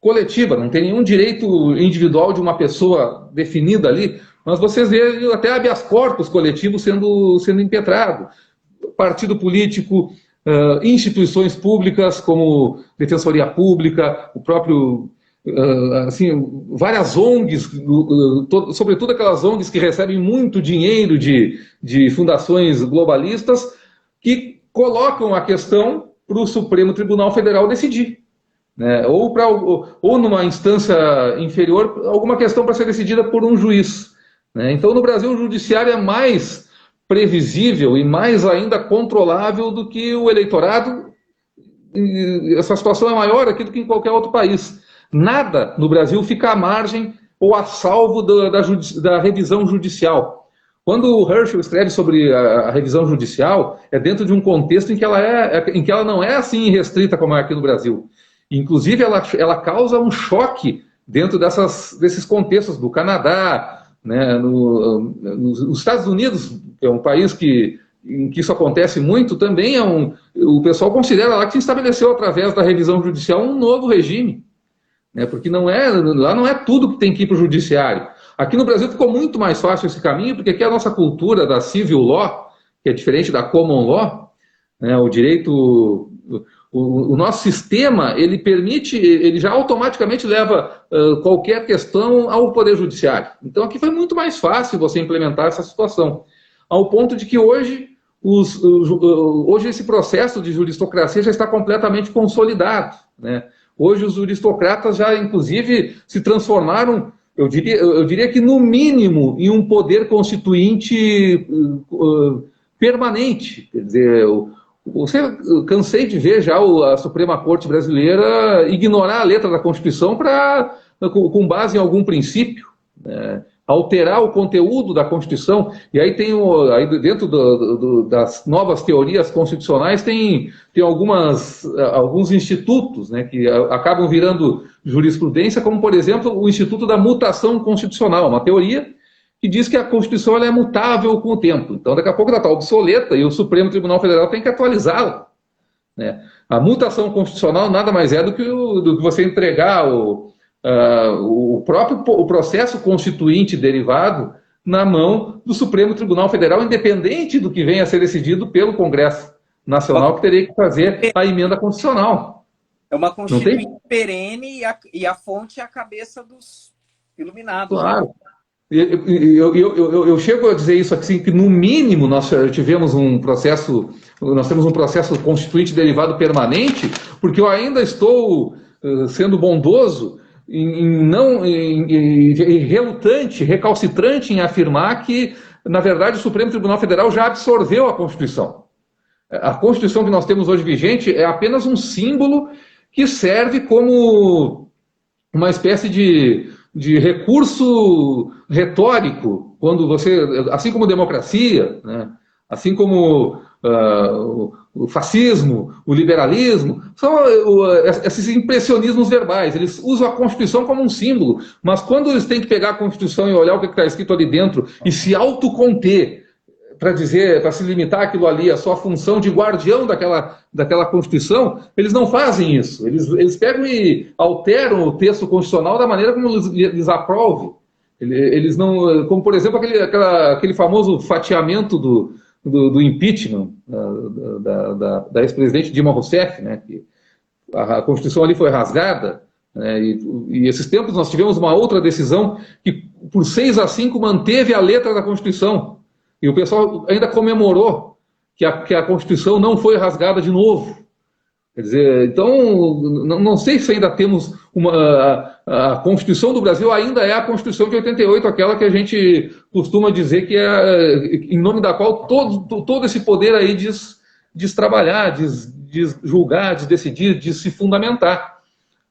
coletiva, não tem nenhum direito individual de uma pessoa definida ali, mas vocês veem até habeas corpus coletivos sendo impetrado. Partido político, instituições públicas como Defensoria Pública, o próprio, várias ONGs, sobretudo aquelas ONGs que recebem muito dinheiro de fundações globalistas, que colocam a questão para o Supremo Tribunal Federal decidir, né? Ou numa instância inferior, alguma questão para ser decidida por um juiz. Então, no Brasil, o judiciário é mais previsível e mais ainda controlável do que o eleitorado. Essa situação é maior aqui do que em qualquer outro país. Nada no Brasil fica à margem ou a salvo da revisão judicial. Quando o Herschel escreve sobre a revisão judicial, é dentro de um contexto em que ela não é assim restrita como é aqui no Brasil. Inclusive, ela causa um choque dentro desses contextos do Canadá, né? Nos Estados Unidos, que é um país em que isso acontece muito, também o pessoal considera lá que se estabeleceu através da revisão judicial um novo regime, né? Porque lá não é tudo que tem que ir para o judiciário. Aqui no Brasil ficou muito mais fácil esse caminho, porque aqui a nossa cultura da civil law, que é diferente da common law, né? O direito... O nosso sistema, ele já automaticamente leva qualquer questão ao Poder Judiciário. Então aqui foi muito mais fácil você implementar essa situação. Ao ponto de que hoje esse processo de juristocracia já está completamente consolidado, né? Hoje os juristocratas já, inclusive, se transformaram, eu diria que no mínimo, em um poder constituinte permanente. Quer dizer, cansei de ver já a Suprema Corte Brasileira ignorar a letra da Constituição com base em algum princípio, né? Alterar o conteúdo da Constituição. E aí aí dentro das novas teorias constitucionais tem alguns institutos, né, que acabam virando jurisprudência, como, por exemplo, o Instituto da Mutação Constitucional, uma teoria que diz que a Constituição ela é mutável com o tempo. Então, daqui a pouco ela está obsoleta e o Supremo Tribunal Federal tem que atualizá-la, né? A mutação constitucional nada mais é do que você entregar o processo constituinte derivado na mão do Supremo Tribunal Federal, independente do que venha a ser decidido pelo Congresso Nacional, que teria que fazer a emenda constitucional. É uma Constituinte perene e a fonte é a cabeça dos iluminados. Claro. Né? Eu chego a dizer isso assim, que no mínimo nós temos um processo constituinte derivado permanente, porque eu ainda estou sendo bondoso relutante, recalcitrante em afirmar que, na verdade, o Supremo Tribunal Federal já absorveu a Constituição. A Constituição que nós temos hoje vigente é apenas um símbolo que serve como uma espécie de recurso retórico, quando você, assim como democracia, né, assim como o fascismo, o liberalismo, são esses impressionismos verbais. Eles usam a Constituição como um símbolo, mas quando eles têm que pegar a Constituição e olhar o que está escrito ali dentro e se autoconter para dizer, para se limitar aquilo ali, a sua função de guardião daquela Constituição, eles não fazem isso. Eles pegam e alteram o texto constitucional da maneira como eles aprovem. Eles não, como por exemplo aquele famoso fatiamento do impeachment da ex-presidente Dilma Rousseff, né, que a Constituição ali foi rasgada, né, e esses tempos nós tivemos uma outra decisão que por 6-5 manteve a letra da Constituição, e o pessoal ainda comemorou que a Constituição não foi rasgada de novo. Quer dizer, então, não sei se ainda temos a Constituição do Brasil ainda é a Constituição de 88, aquela que a gente costuma dizer que é em nome da qual todo esse poder aí diz trabalhar, diz julgar, diz decidir, diz se fundamentar.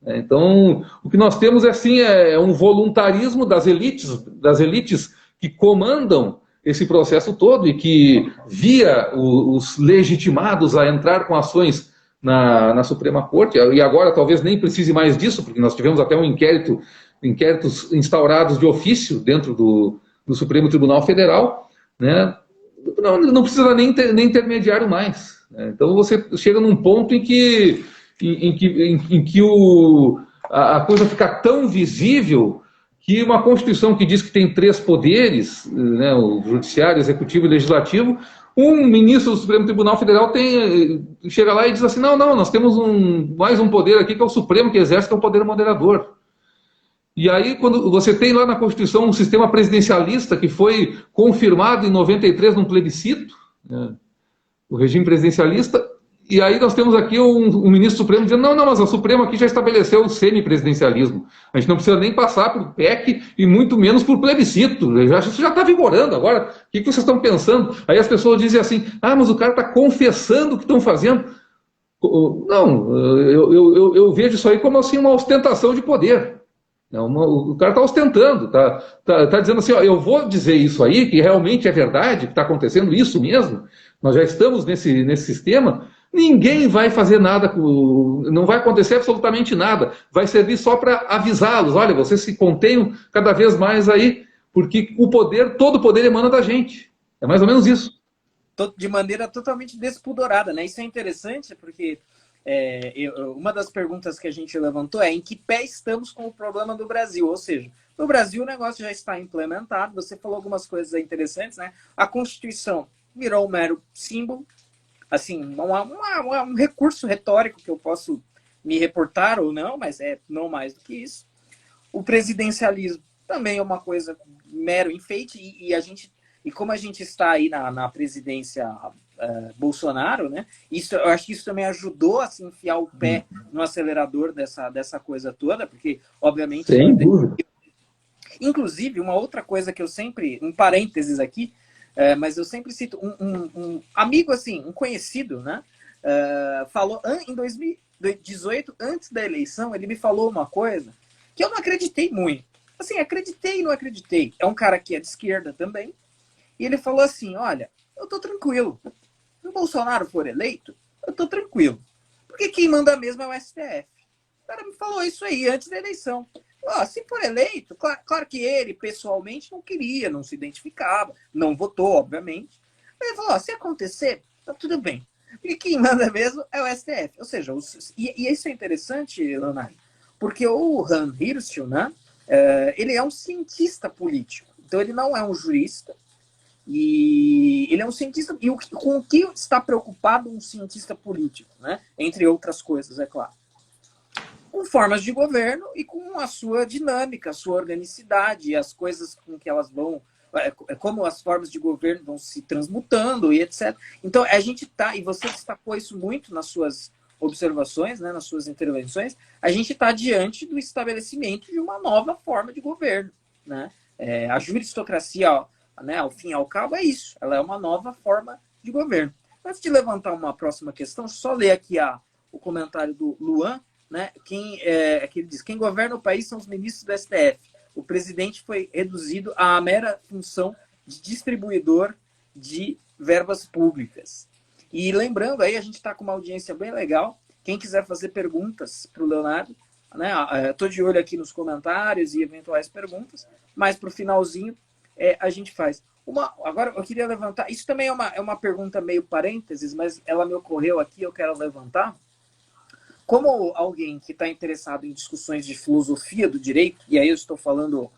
Então, o que nós temos é um voluntarismo das elites que comandam esse processo todo e que via os legitimados a entrar com ações na Suprema Corte, e agora talvez nem precise mais disso, porque nós tivemos até inquéritos instaurados de ofício dentro do Supremo Tribunal Federal, né? Não precisa nem intermediário mais, né? Então você chega num ponto em que a coisa fica tão visível que uma Constituição que diz que tem 3 poderes, né, o Judiciário, Executivo e Legislativo, um ministro do Supremo Tribunal Federal chega lá e diz assim, não, nós temos mais um poder aqui que é o Supremo, que exerce, que é o poder moderador. E aí, quando você tem lá na Constituição um sistema presidencialista que foi confirmado em 93 num plebiscito, né, o regime presidencialista, e aí nós temos aqui um ministro supremo dizendo, não, mas o Supremo aqui já estabeleceu o semipresidencialismo. A gente não precisa nem passar por PEC e muito menos por plebiscito. Isso já está vigorando agora. O que vocês estão pensando? Aí as pessoas dizem assim, mas o cara está confessando o que estão fazendo. Não, eu vejo isso aí como assim, uma ostentação de poder. O cara está ostentando, está dizendo assim, eu vou dizer isso aí, que realmente é verdade, que está acontecendo isso mesmo, nós já estamos nesse sistema. Ninguém vai fazer nada, não vai acontecer absolutamente nada, vai servir só para avisá-los, olha, vocês se contenham cada vez mais aí, porque todo o poder emana da gente, é mais ou menos isso. De maneira totalmente despudorada, né? Isso é interessante porque uma das perguntas que a gente levantou é em que pé estamos com o problema do Brasil, ou seja, no Brasil o negócio já está implementado, você falou algumas coisas interessantes, né? A Constituição virou um mero símbolo, assim, um recurso retórico que eu posso me reportar ou não, mas é não mais do que isso. O presidencialismo também é uma coisa mero enfeite, e como a gente está aí na presidência Bolsonaro, né? Eu acho que isso também ajudou a se enfiar o pé no acelerador dessa coisa toda, porque, obviamente... Sem dúvida. Inclusive, uma outra coisa que eu sempre... Um parênteses aqui, mas eu sempre cito um amigo, assim, um conhecido, né? Falou em 2018, antes da eleição, ele me falou uma coisa que eu não acreditei muito. Assim, acreditei e não acreditei. É um cara que é de esquerda também. E ele falou assim, olha, eu tô tranquilo. Se o Bolsonaro for eleito, eu tô tranquilo. Porque quem manda mesmo é o STF. O cara me falou isso aí antes da eleição. Se for eleito, claro que ele pessoalmente não queria, não se identificava, não votou, obviamente. Mas ele falou, se acontecer, tá tudo bem. Porque quem manda mesmo é o STF. Ou seja, e isso é interessante, Leonardo, porque o Han Hirschel, né, ele é um cientista político. Então ele não é um jurista, e ele é um cientista, e com o que está preocupado um cientista político, né? Entre outras coisas, é claro. Com formas de governo e com a sua dinâmica, a sua organicidade, as coisas com que elas vão, como as formas de governo vão se transmutando e etc. Então, a gente está, e você destacou isso muito nas suas observações, né, nas suas intervenções, a gente está diante do estabelecimento de uma nova forma de governo, né? A juristocracia, né, ao fim e ao cabo, é isso. Ela é uma nova forma de governo. Antes de levantar uma próxima questão, só ler aqui o comentário do Luan, né, que ele diz, quem governa o país são os ministros do STF. O presidente foi reduzido à mera função de distribuidor de verbas públicas. E lembrando aí, a gente está com uma audiência bem legal. Quem quiser fazer perguntas para o Leonardo, né? Estou de olho aqui nos comentários e eventuais perguntas, mas para o finalzinho a gente faz. Agora eu queria levantar, isso também é uma pergunta meio parênteses, mas ela me ocorreu aqui, eu quero levantar. Como alguém que está interessado em discussões de filosofia do direito, e aí eu estou falando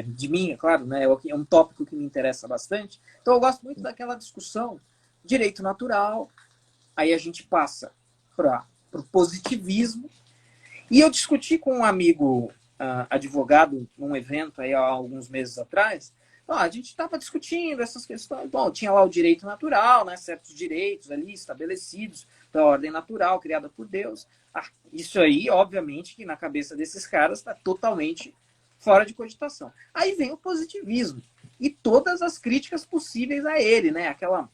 de mim, é claro, né? É um tópico que me interessa bastante, então eu gosto muito daquela discussão direito natural, aí a gente passa para o positivismo. E eu discuti com um amigo advogado num evento aí há alguns meses atrás. A gente estava discutindo essas questões. Bom, tinha lá o direito natural, né, certos direitos ali estabelecidos da ordem natural, criada por Deus. Isso aí, obviamente, que na cabeça desses caras está totalmente fora de cogitação. Aí vem o positivismo e todas as críticas possíveis a ele, né? Aquela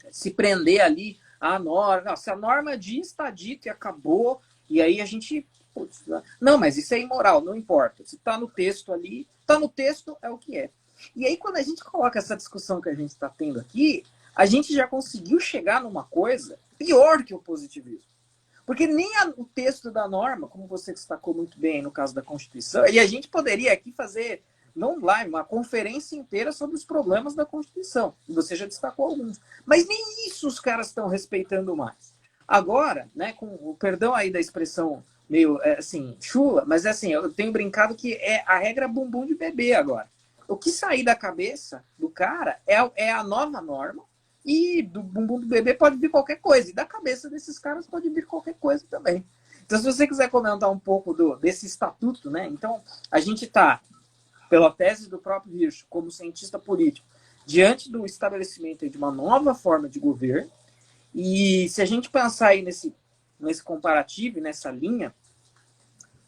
se prender ali à norma. Não, se a norma diz, está dito e acabou. E aí a gente... Putz, não, mas isso é imoral, não importa. Se está no texto ali, está no texto, é o que é. E aí quando a gente coloca essa discussão que a gente está tendo aqui, a gente já conseguiu chegar numa coisa pior que o positivismo. Porque nem o texto da norma, como você destacou muito bem no caso da Constituição, e a gente poderia aqui fazer, não live, uma conferência inteira sobre os problemas da Constituição. E você já destacou alguns. Mas nem isso os caras estão respeitando mais. Agora, né, com o perdão aí da expressão meio assim, chula, mas assim, eu tenho brincado que é a regra bumbum de bebê agora. O que sair da cabeça do cara é a nova norma, e do bumbum do bebê pode vir qualquer coisa, e da cabeça desses caras pode vir qualquer coisa também. Então, se você quiser comentar um pouco desse estatuto, né? Então, a gente está, pela tese do próprio Hirsch, como cientista político, diante do estabelecimento de uma nova forma de governo, e se a gente pensar aí nesse comparativo, nessa linha,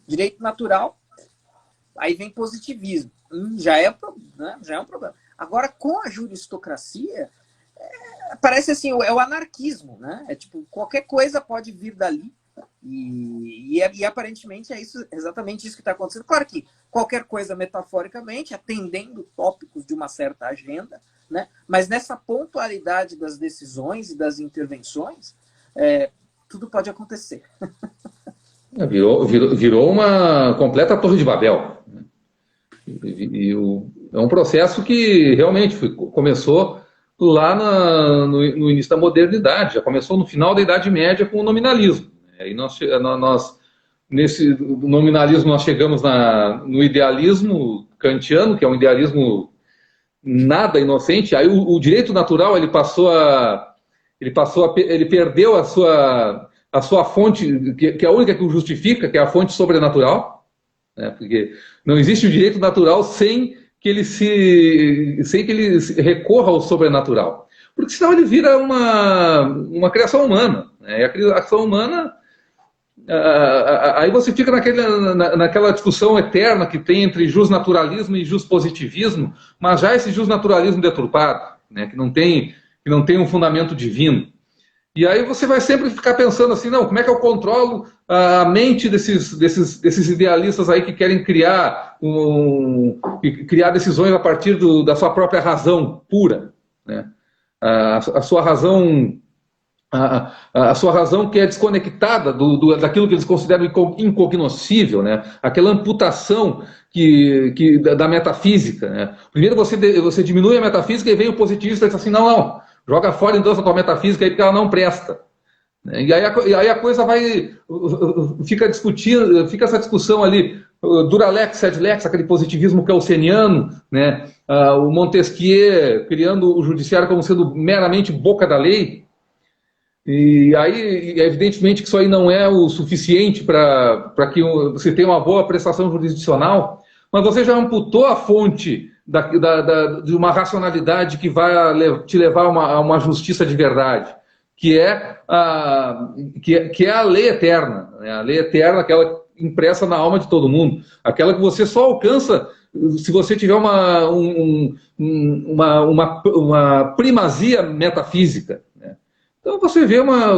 direito natural, aí vem positivismo. Já é um problema. Agora, com a juristocracia, parece assim, é o anarquismo, né? É tipo, qualquer coisa pode vir dali, e aparentemente é exatamente isso que está acontecendo. Claro que qualquer coisa metaforicamente, atendendo tópicos de uma certa agenda, né? Mas nessa pontualidade das decisões e das intervenções, tudo pode acontecer. Virou uma completa Torre de Babel. É um processo que realmente começou lá no início da modernidade, já começou no final da Idade Média com o nominalismo. Aí nesse nominalismo nós chegamos no idealismo kantiano, que é um idealismo nada inocente. Aí o direito natural ele perdeu a sua fonte, que é a única que o justifica, que é a fonte sobrenatural, né? Porque não existe o direito natural sem que ele recorra ao sobrenatural. Porque senão ele vira uma criação humana, né? E a criação humana, aí você fica naquela discussão eterna que tem entre justnaturalismo e justpositivismo, mas já esse justnaturalismo deturpado, né? que não tem um fundamento divino. E aí você vai sempre ficar pensando assim, não, como é que eu controlo a mente desses idealistas aí que querem criar decisões a partir da sua própria razão pura, né? A sua razão que é desconectada daquilo que eles consideram incognoscível, né? Aquela amputação da metafísica, né? Primeiro você diminui a metafísica e vem o positivista e diz assim, não, joga fora então essa tua metafísica aí porque ela não presta. E aí a coisa fica essa discussão ali, Duralex, sed lex, aquele positivismo kelseniano, né? O Montesquieu criando o judiciário como sendo meramente boca da lei. E aí, evidentemente que isso aí não é o suficiente para que você tenha uma boa prestação jurisdicional, mas você já amputou a fonte de uma racionalidade que vai te levar a uma justiça de verdade, que é a lei eterna, né? A lei eterna, aquela impressa na alma de todo mundo, aquela que você só alcança se você tiver uma primazia metafísica, né? Então você vê uma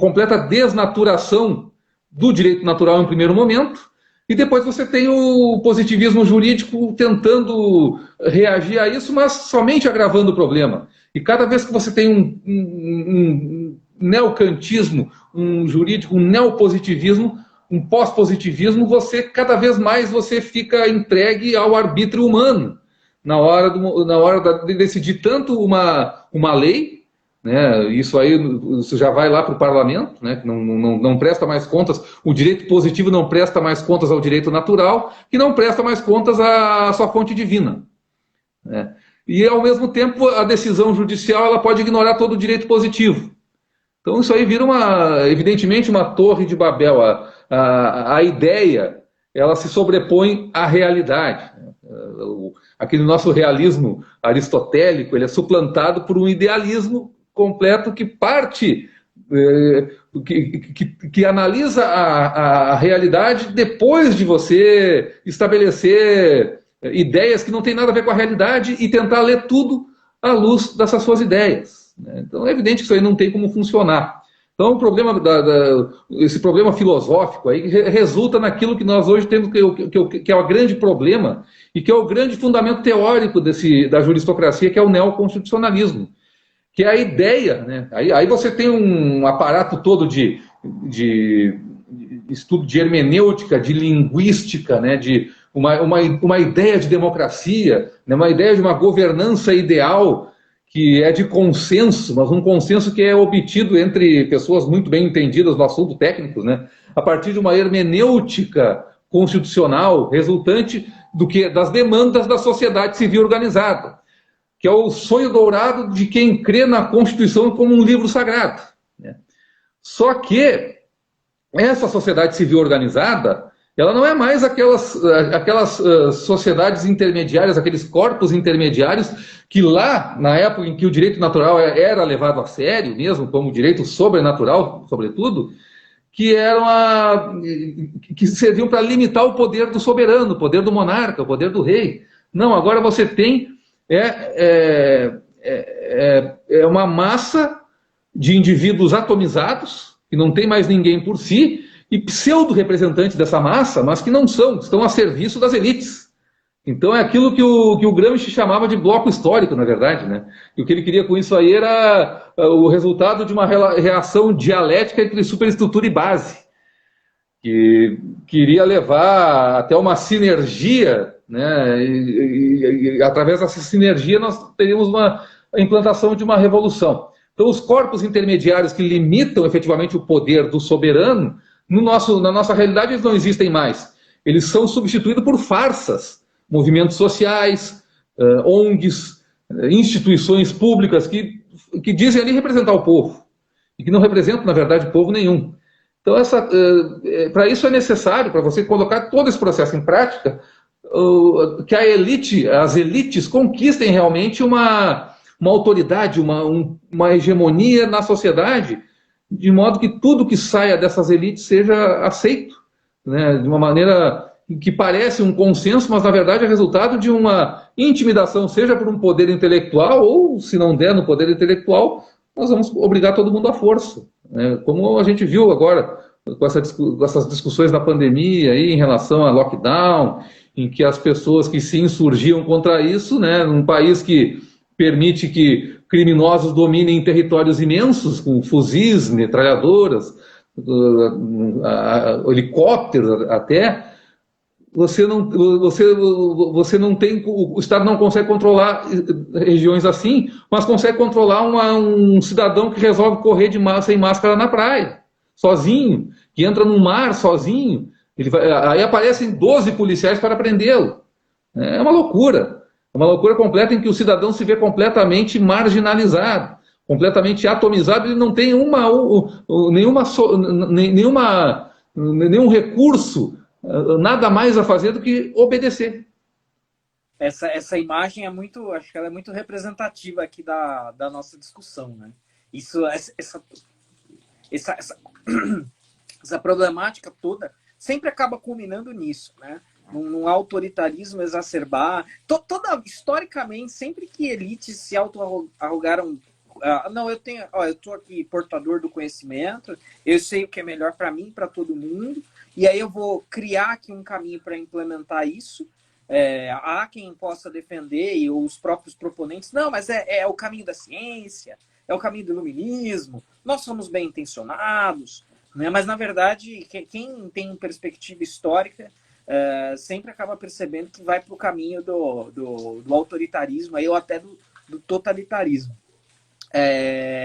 completa desnaturação do direito natural em primeiro momento, E depois você tem o positivismo jurídico tentando reagir a isso, mas somente agravando o problema. E cada vez que você tem um neocantismo, um jurídico, um neopositivismo, um pós-positivismo, cada vez mais você fica entregue ao arbítrio humano na hora de decidir tanto uma lei, né? Isso já vai lá para o parlamento, né? Que não presta mais contas, o direito positivo não presta mais contas ao direito natural, que não presta mais contas à sua fonte divina, né? E, ao mesmo tempo, a decisão judicial ela pode ignorar todo o direito positivo. Então, isso aí vira, evidentemente, uma torre de Babel. A ideia, ela se sobrepõe à realidade. Aquele nosso realismo aristotélico, ele é suplantado por um idealismo completo que parte, que analisa a realidade depois de você estabelecer ideias que não têm nada a ver com a realidade e tentar ler tudo à luz dessas suas ideias, né? Então é evidente que isso aí não tem como funcionar. Então o problema esse problema filosófico aí resulta naquilo que nós hoje temos, que é o grande problema e que é o grande fundamento teórico da juristocracia, que é o neoconstitucionalismo, que é a ideia, né? Aí você tem um aparato todo de estudo de hermenêutica, de linguística, né? De uma ideia de democracia, né? Uma ideia de uma governança ideal que é de consenso, mas um consenso que é obtido entre pessoas muito bem entendidas no assunto, técnicos, né? A partir de uma hermenêutica constitucional resultante das demandas da sociedade civil organizada, que é o sonho dourado de quem crê na Constituição como um livro sagrado, né? Só que essa sociedade civil organizada, ela não é mais aquelas sociedades intermediárias, aqueles corpos intermediários que lá, na época em que o direito natural era levado a sério mesmo, como direito sobrenatural, sobretudo, que serviam para limitar o poder do soberano, o poder do monarca, o poder do rei. Não, agora você tem uma massa de indivíduos atomizados, que não tem mais ninguém por si, e pseudo-representantes dessa massa, mas que não estão a serviço das elites. Então é aquilo que o Gramsci chamava de bloco histórico, na verdade, né? E o que ele queria com isso aí era o resultado de uma reação dialética entre superestrutura e base, que queria levar até uma sinergia, né? E através dessa sinergia nós teríamos a implantação de uma revolução. Então os corpos intermediários que limitam efetivamente o poder do soberano, na nossa realidade eles não existem mais. Eles são substituídos por farsas, movimentos sociais, ONGs, instituições públicas que dizem ali representar o povo e que não representam, na verdade, povo nenhum. Então, para isso é necessário, para você colocar todo esse processo em prática, que as elites conquistem realmente uma autoridade, uma hegemonia na sociedade, de modo que tudo que saia dessas elites seja aceito, né, de uma maneira que parece um consenso, mas na verdade é resultado de uma intimidação, seja por um poder intelectual, ou se não der no poder intelectual, nós vamos obrigar todo mundo à força, né? Como a gente viu agora com essas discussões da pandemia aí, em relação a lockdown, em que as pessoas que se insurgiam contra isso, né, num país que permite que criminosos dominem territórios imensos, com fuzis, metralhadoras, helicópteros até, você não tem, o Estado não consegue controlar regiões assim, mas consegue controlar um cidadão que resolve correr sem máscara na praia, sozinho, que entra no mar sozinho, aí aparecem 12 policiais para prendê-lo. É uma loucura. É uma loucura completa em que o cidadão se vê completamente marginalizado, completamente atomizado, ele não tem nenhum recurso, nada mais a fazer do que obedecer. Essa imagem acho que ela é muito representativa aqui da nossa discussão, né? Essa problemática toda sempre acaba culminando nisso, né? Num autoritarismo exacerbar. Historicamente, sempre que elites se auto-arrogaram não, eu tenho, ó, eu tô aqui portador do conhecimento, eu sei o que é melhor para mim, para todo mundo, e aí eu vou criar aqui um caminho para implementar isso. Há quem possa defender, e os próprios proponentes, não, mas é o caminho da ciência, é o caminho do iluminismo, nós somos bem intencionados, né? Mas, na verdade, quem tem perspectiva histórica sempre acaba percebendo que vai para o caminho do autoritarismo, aí, ou até do totalitarismo.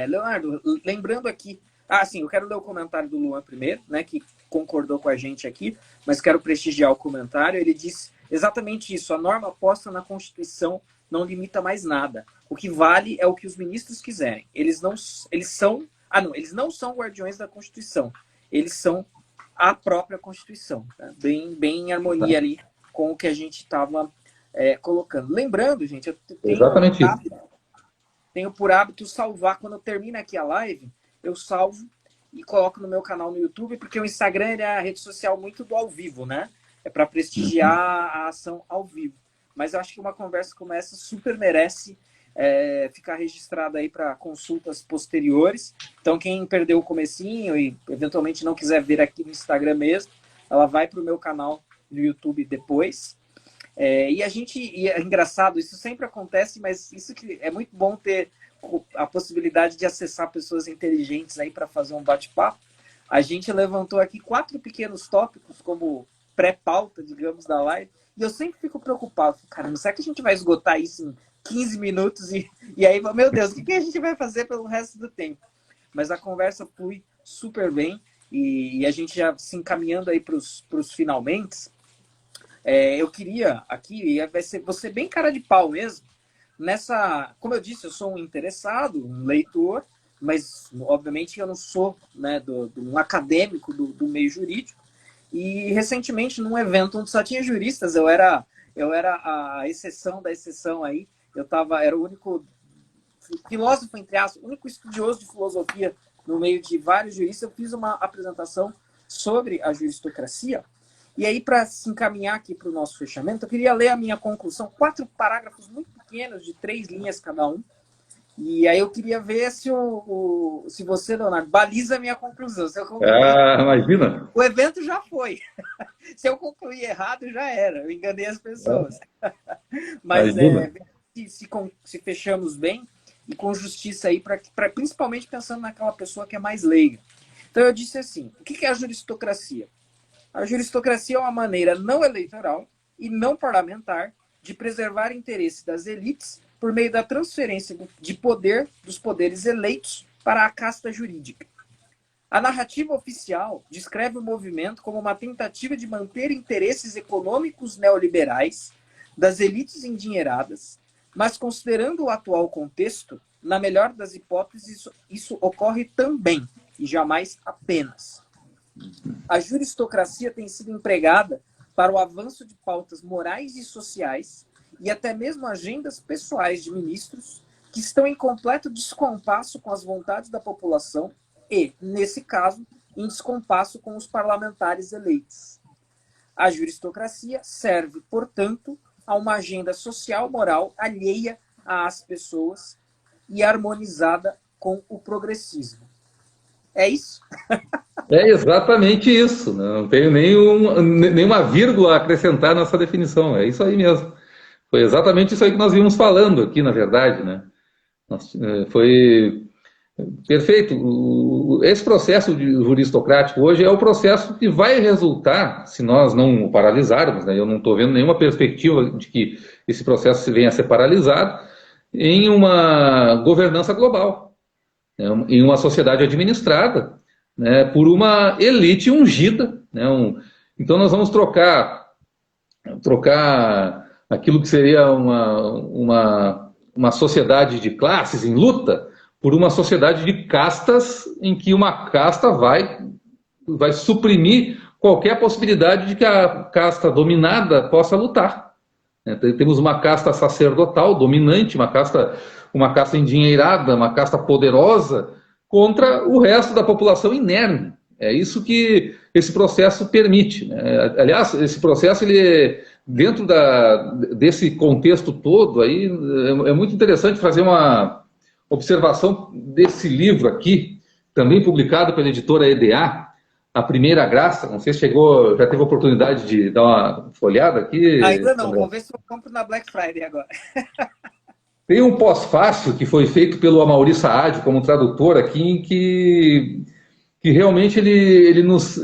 Leonardo, lembrando aqui, sim, eu quero ler o comentário do Luan primeiro, né, que concordou com a gente aqui, mas quero prestigiar o comentário. Ele disse exatamente isso: a norma posta na Constituição não limita mais nada. O que vale é o que os ministros quiserem. Eles não são guardiões da Constituição. Eles são a própria Constituição. Tá? Bem em harmonia ali com o que a gente estava colocando. Lembrando, gente, eu tenho por hábito salvar, quando eu termino aqui a live, eu salvo e coloco no meu canal no YouTube, porque o Instagram é a rede social muito do ao vivo, né? É para prestigiar a ação ao vivo. Mas eu acho que uma conversa como essa super merece ficar registrada aí para consultas posteriores. Então, quem perdeu o comecinho e eventualmente não quiser ver aqui no Instagram mesmo, ela vai para o meu canal no YouTube depois. E é engraçado, isso sempre acontece, mas isso que é muito bom ter a possibilidade de acessar pessoas inteligentes aí para fazer um bate-papo. A gente levantou aqui 4 pequenos tópicos como pré-pauta, digamos, da live, e eu sempre fico preocupado. Caramba, será que a gente vai esgotar isso em 15 minutos? E aí, meu Deus, o que a gente vai fazer pelo resto do tempo? Mas a conversa flui super bem, e a gente já se encaminhando aí para os finalmente. Eu queria aqui, você bem cara de pau mesmo, como eu disse, eu sou um interessado, um leitor, mas obviamente eu não sou, né, um acadêmico do meio jurídico. E recentemente, num evento onde só tinha juristas, eu era a exceção da exceção aí, era o único filósofo, entre aspas, o único estudioso de filosofia no meio de vários juristas. Eu fiz uma apresentação sobre a juristocracia. E aí, para se encaminhar aqui para o nosso fechamento, eu queria ler a minha conclusão, 4 parágrafos muito pequenos, de 3 linhas cada um. E aí eu queria ver se você, Leonardo, baliza a minha conclusão. Se eu concluir, imagina. O evento já foi. Se eu concluir errado, já era. Eu enganei as pessoas. Mas se fechamos bem e com justiça aí, principalmente pensando naquela pessoa que é mais leiga. Então eu disse assim, o que é a juristocracia? A juristocracia é uma maneira não eleitoral e não parlamentar de preservar interesses das elites por meio da transferência de poder dos poderes eleitos para a casta jurídica. A narrativa oficial descreve o movimento como uma tentativa de manter interesses econômicos neoliberais das elites endinheiradas, mas considerando o atual contexto, na melhor das hipóteses, isso ocorre também, e jamais apenas. A juristocracia tem sido empregada para o avanço de pautas morais e sociais e até mesmo agendas pessoais de ministros que estão em completo descompasso com as vontades da população e, nesse caso, em descompasso com os parlamentares eleitos. A juristocracia serve, portanto, a uma agenda social-moral alheia às pessoas e harmonizada com o progressismo. É isso? É exatamente isso. Não tenho nenhuma vírgula a acrescentar nessa definição. É isso aí mesmo. Foi exatamente isso aí que nós vimos falando aqui, na verdade, né? Foi perfeito. Esse processo juristocrático hoje é o processo que vai resultar, se nós não o paralisarmos, né? Eu não estou vendo nenhuma perspectiva de que esse processo venha a ser paralisado, em uma governança global, né? Em uma sociedade administrada, né, por uma elite ungida, né? Então nós vamos trocar aquilo que seria uma sociedade de classes em luta por uma sociedade de castas, em que uma casta vai suprimir qualquer possibilidade de que a casta dominada possa lutar. Temos uma casta sacerdotal dominante, uma casta endinheirada, uma casta poderosa, contra o resto da população inerme. É isso que esse processo permite, né? Aliás, esse processo, dentro desse contexto todo, aí, é muito interessante fazer observação desse livro aqui, também publicado pela editora EDA, A Primeira Graça. Não sei se já teve a oportunidade de dar uma folhada aqui. Ainda não, André. vou ver se eu compro na Black Friday agora. Tem um pós-fácil que foi feito pelo Amaury Saad como tradutor aqui, em que realmente ele nos,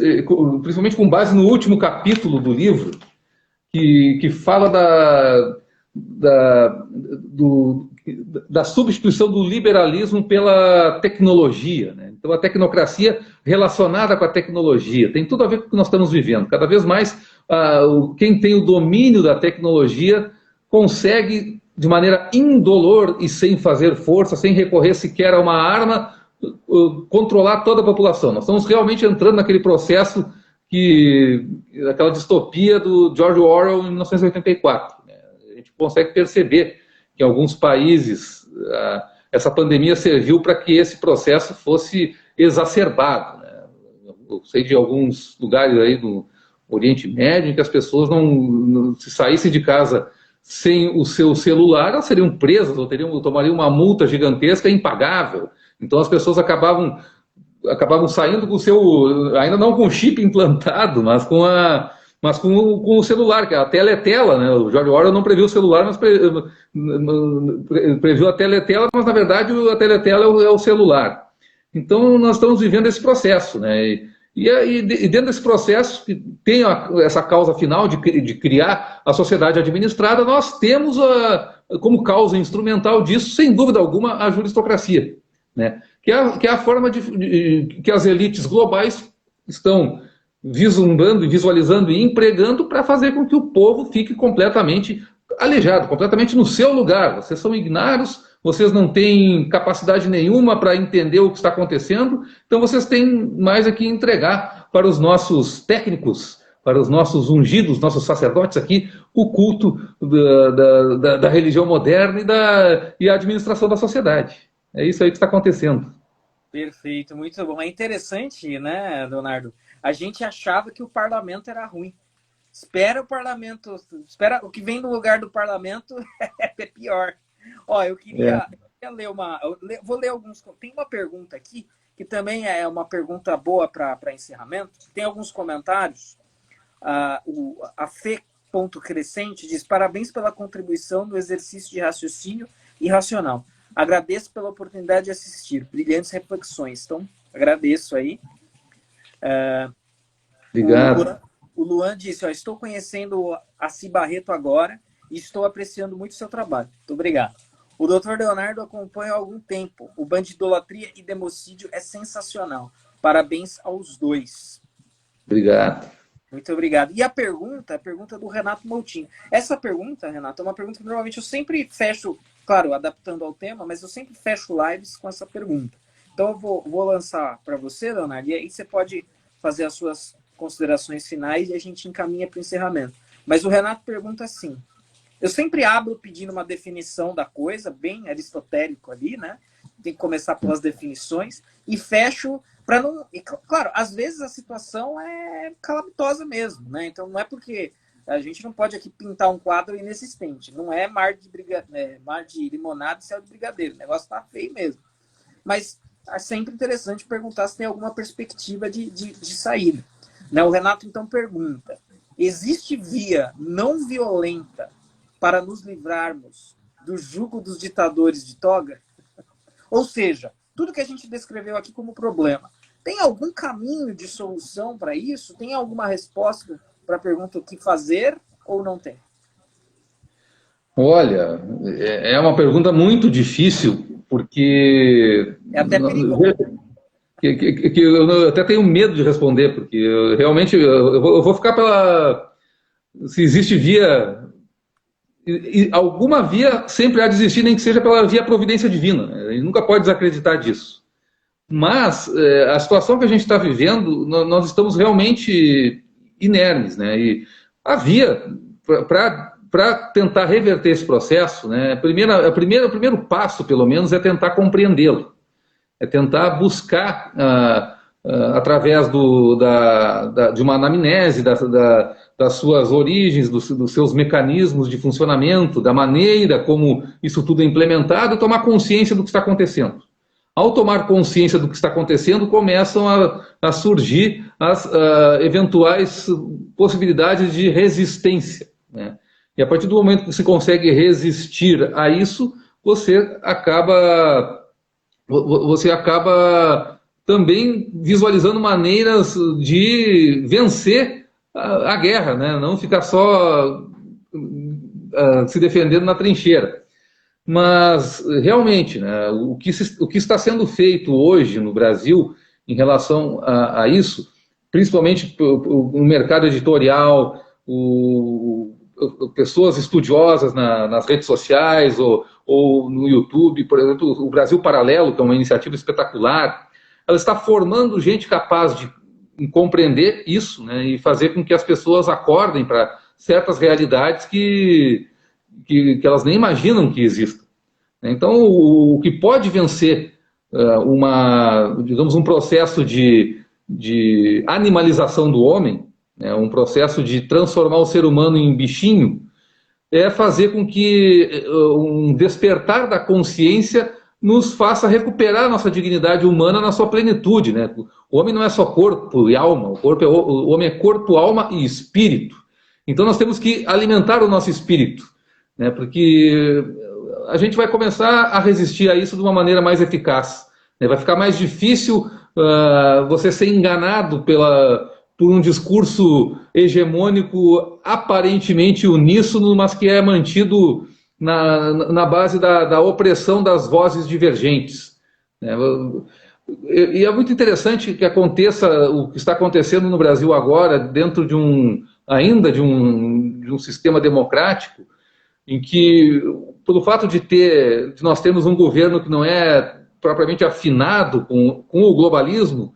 principalmente com base no último capítulo do livro, que fala da substituição do liberalismo pela tecnologia, né? Então, a tecnocracia relacionada com a tecnologia tem tudo a ver com o que nós estamos vivendo. Cada vez mais, quem tem o domínio da tecnologia consegue, de maneira indolor e sem fazer força, sem recorrer sequer a uma arma, controlar toda a população. Nós estamos realmente entrando naquele processo aquela distopia do George Orwell em 1984. Né? A gente consegue perceber que em alguns países essa pandemia serviu para que esse processo fosse exacerbado. Né? Eu sei de alguns lugares aí do Oriente Médio em que as pessoas não se saíssem de casa sem o seu celular, elas seriam presas ou tomariam uma multa gigantesca impagável. Então as pessoas acabavam saindo com o seu, ainda não com o chip implantado, mas com o celular, que a tela é tela, né? O George Orwell não previu o celular, mas previu a tela é tela, mas na verdade a tela é tela é o celular. Então nós estamos vivendo esse processo, né? E dentro desse processo, que tem essa causa final de criar a sociedade administrada, nós temos como causa instrumental disso, sem dúvida alguma, a juristocracia, né? Que é a forma que as elites globais estão vislumbrando, visualizando e empregando para fazer com que o povo fique completamente aleijado, completamente no seu lugar. Vocês são ignários, vocês não têm capacidade nenhuma para entender o que está acontecendo, então vocês têm mais aqui entregar para os nossos técnicos, para os nossos ungidos, nossos sacerdotes aqui, o culto da religião moderna e a administração da sociedade. É isso aí que está acontecendo. Perfeito, muito bom. É interessante, né, Leonardo? A gente achava que o parlamento era ruim. Espera o que vem no lugar do parlamento é pior. Ó, eu queria ler vou ler alguns. Tem uma pergunta aqui, que também é uma pergunta boa para encerramento. Tem alguns comentários. A Fê.crescente diz: parabéns pela contribuição no exercício de raciocínio e racional. Agradeço pela oportunidade de assistir. Brilhantes reflexões. Então, agradeço aí. Obrigado. O Luan disse: estou conhecendo a Ci Barreto agora e estou apreciando muito o seu trabalho. Muito obrigado. O Dr. Leonardo acompanha há algum tempo. O Bandidolatria e Democídio é sensacional. Parabéns aos dois. Obrigado. Muito obrigado. E a pergunta do Renato Moutinho. Essa pergunta, Renato, é uma pergunta que normalmente eu sempre fecho, claro, adaptando ao tema, mas eu sempre fecho lives com essa pergunta. Então eu vou lançar para você, Leonardo, e aí você pode fazer as suas considerações finais e a gente encaminha para o encerramento. Mas o Renato pergunta assim: eu sempre abro pedindo uma definição da coisa, bem aristotélico ali, né? Tem que começar pelas definições, e fecho para não... E, claro, às vezes a situação é calamitosa mesmo, né? Então não é porque a gente não pode aqui pintar um quadro inexistente. Não é mar de limonada e céu de brigadeiro. O negócio tá feio mesmo. Mas é sempre interessante perguntar se tem alguma perspectiva de saída. Né? O Renato, então, pergunta: existe via não violenta para nos livrarmos do jugo dos ditadores de toga? Ou seja, tudo que a gente descreveu aqui como problema, tem algum caminho de solução para isso? Tem alguma resposta para a pergunta o que fazer ou não tem? Olha, é uma pergunta muito difícil, porque... É até perigoso. Que eu até tenho medo de responder, porque realmente eu vou ficar pela... Se existe via... Alguma via sempre há de existir, nem que seja pela via providência divina. Né? A gente nunca pode desacreditar disso. Mas a situação que a gente está vivendo, nós estamos realmente inermes. Né? E a via para tentar reverter esse processo, né, o primeiro passo, pelo menos, é tentar compreendê-lo. É tentar buscar através de uma anamnese das suas origens, dos seus mecanismos de funcionamento, da maneira como isso tudo é implementado, tomar consciência do que está acontecendo. Ao tomar consciência do que está acontecendo, começam a surgir as eventuais possibilidades de resistência, né? E a partir do momento que se consegue resistir a isso, você acaba também visualizando maneiras de vencer a guerra, né? Não ficar só se defendendo na trincheira. Mas, realmente, né, o que está sendo feito hoje no Brasil em relação a isso, principalmente no mercado editorial, pessoas estudiosas nas redes sociais ou no YouTube, por exemplo, o Brasil Paralelo, que é uma iniciativa espetacular, ela está formando gente capaz de compreender isso, né, e fazer com que as pessoas acordem para certas realidades que elas nem imaginam que existam. Então, o que pode vencer digamos, um processo de animalização do homem, né, um processo de transformar o ser humano em bichinho, é fazer com que um despertar da consciência nos faça recuperar a nossa dignidade humana na sua plenitude, né? O homem não é só corpo e alma, o homem é corpo, alma e espírito. Então nós temos que alimentar o nosso espírito, né? Porque a gente vai começar a resistir a isso de uma maneira mais eficaz, né? Vai ficar mais difícil você ser enganado por um discurso hegemônico aparentemente uníssono, mas que é mantido na base da opressão das vozes divergentes, né? E é muito interessante que aconteça o que está acontecendo no Brasil agora, dentro de um sistema democrático, em que, pelo fato de nós termos um governo que não é propriamente afinado com o globalismo,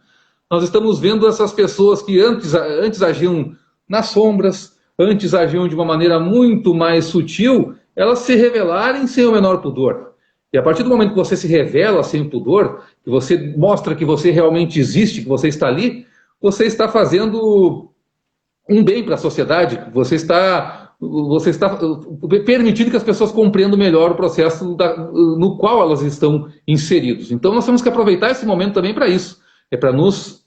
nós estamos vendo essas pessoas que antes agiam nas sombras, antes agiam de uma maneira muito mais sutil, elas se revelarem sem o menor pudor. E a partir do momento que você se revela sem pudor, que você mostra que você realmente existe, que você está ali, você está fazendo um bem para a sociedade, você está permitindo que as pessoas compreendam melhor o processo no qual elas estão inseridos. Então nós temos que aproveitar esse momento também para isso, para nos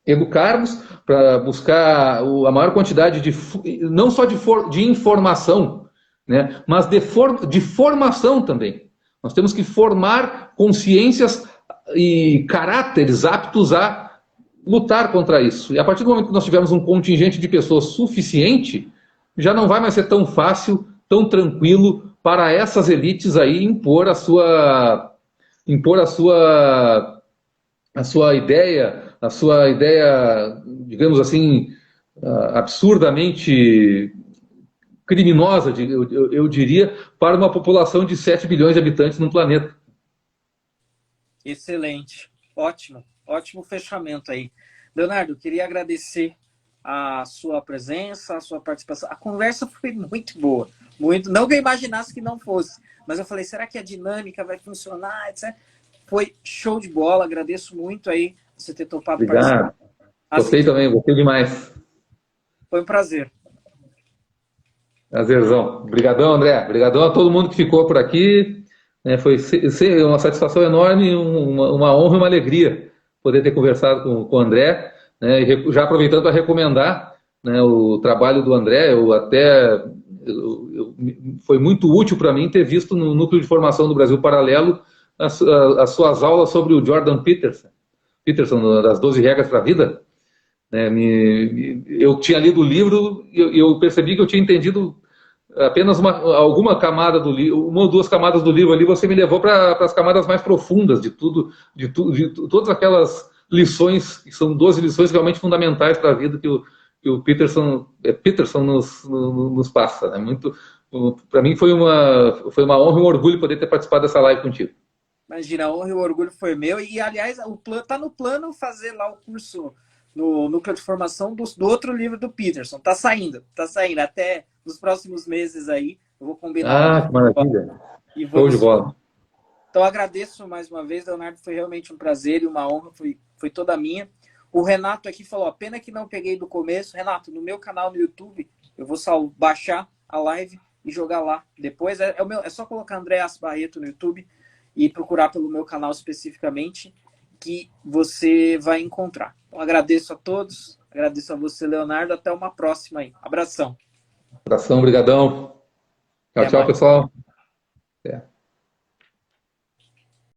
educarmos, para buscar a maior quantidade não só de informação, né, mas de formação também. Nós temos que formar consciências e caráteres aptos a lutar contra isso. E a partir do momento que nós tivermos um contingente de pessoas suficiente, já não vai mais ser tão fácil, tão tranquilo para essas elites aí impor a sua ideia, digamos assim, absurdamente criminosa, eu diria, para uma população de 7 bilhões de habitantes no planeta. Excelente. Ótimo fechamento aí. Leonardo, queria agradecer a sua presença, a sua participação. A conversa foi muito boa. Não que eu imaginasse que não fosse, mas eu falei, será que a dinâmica vai funcionar, etc. Foi show de bola. Agradeço muito aí você ter topado participar. Gostei também, gostei demais. Foi um prazer. Prazerzão. Obrigadão, André. Obrigadão a todo mundo que ficou por aqui. Foi uma satisfação enorme, uma honra e uma alegria poder ter conversado com o André, né? E já aproveitando para recomendar, né, o trabalho do André. Foi muito útil para mim ter visto no Núcleo de Formação do Brasil Paralelo as suas aulas sobre o Jordan Peterson, das 12 regras para a vida. Eu tinha lido o livro e eu percebi que eu tinha entendido apenas alguma camada do livro, uma ou duas camadas do livro ali. Você me levou para as camadas mais profundas de todas aquelas lições, que são 12 lições realmente fundamentais para a vida que o Peterson nos passa, né? Para mim foi uma honra e um orgulho poder ter participado dessa live contigo. Imagina, a honra e o orgulho foi meu. E, aliás, tá no plano fazer lá o curso no Núcleo de Formação do outro livro do Peterson. Tá saindo. Até nos próximos meses aí. Eu vou combinar. Que maravilha. Show de bola. Então, agradeço mais uma vez, Leonardo. Foi realmente um prazer e uma honra. Foi toda minha. O Renato aqui falou, ó, pena que não peguei do começo. Renato, no meu canal no YouTube, eu vou baixar a live e jogar lá. Depois é só colocar Andréas Barreto no YouTube e procurar pelo meu canal especificamente, que você vai encontrar. Então, agradeço a todos, agradeço a você, Leonardo. Até uma próxima aí. Abração. Abração, brigadão. Tchau, Até tchau, mais. pessoal. Até.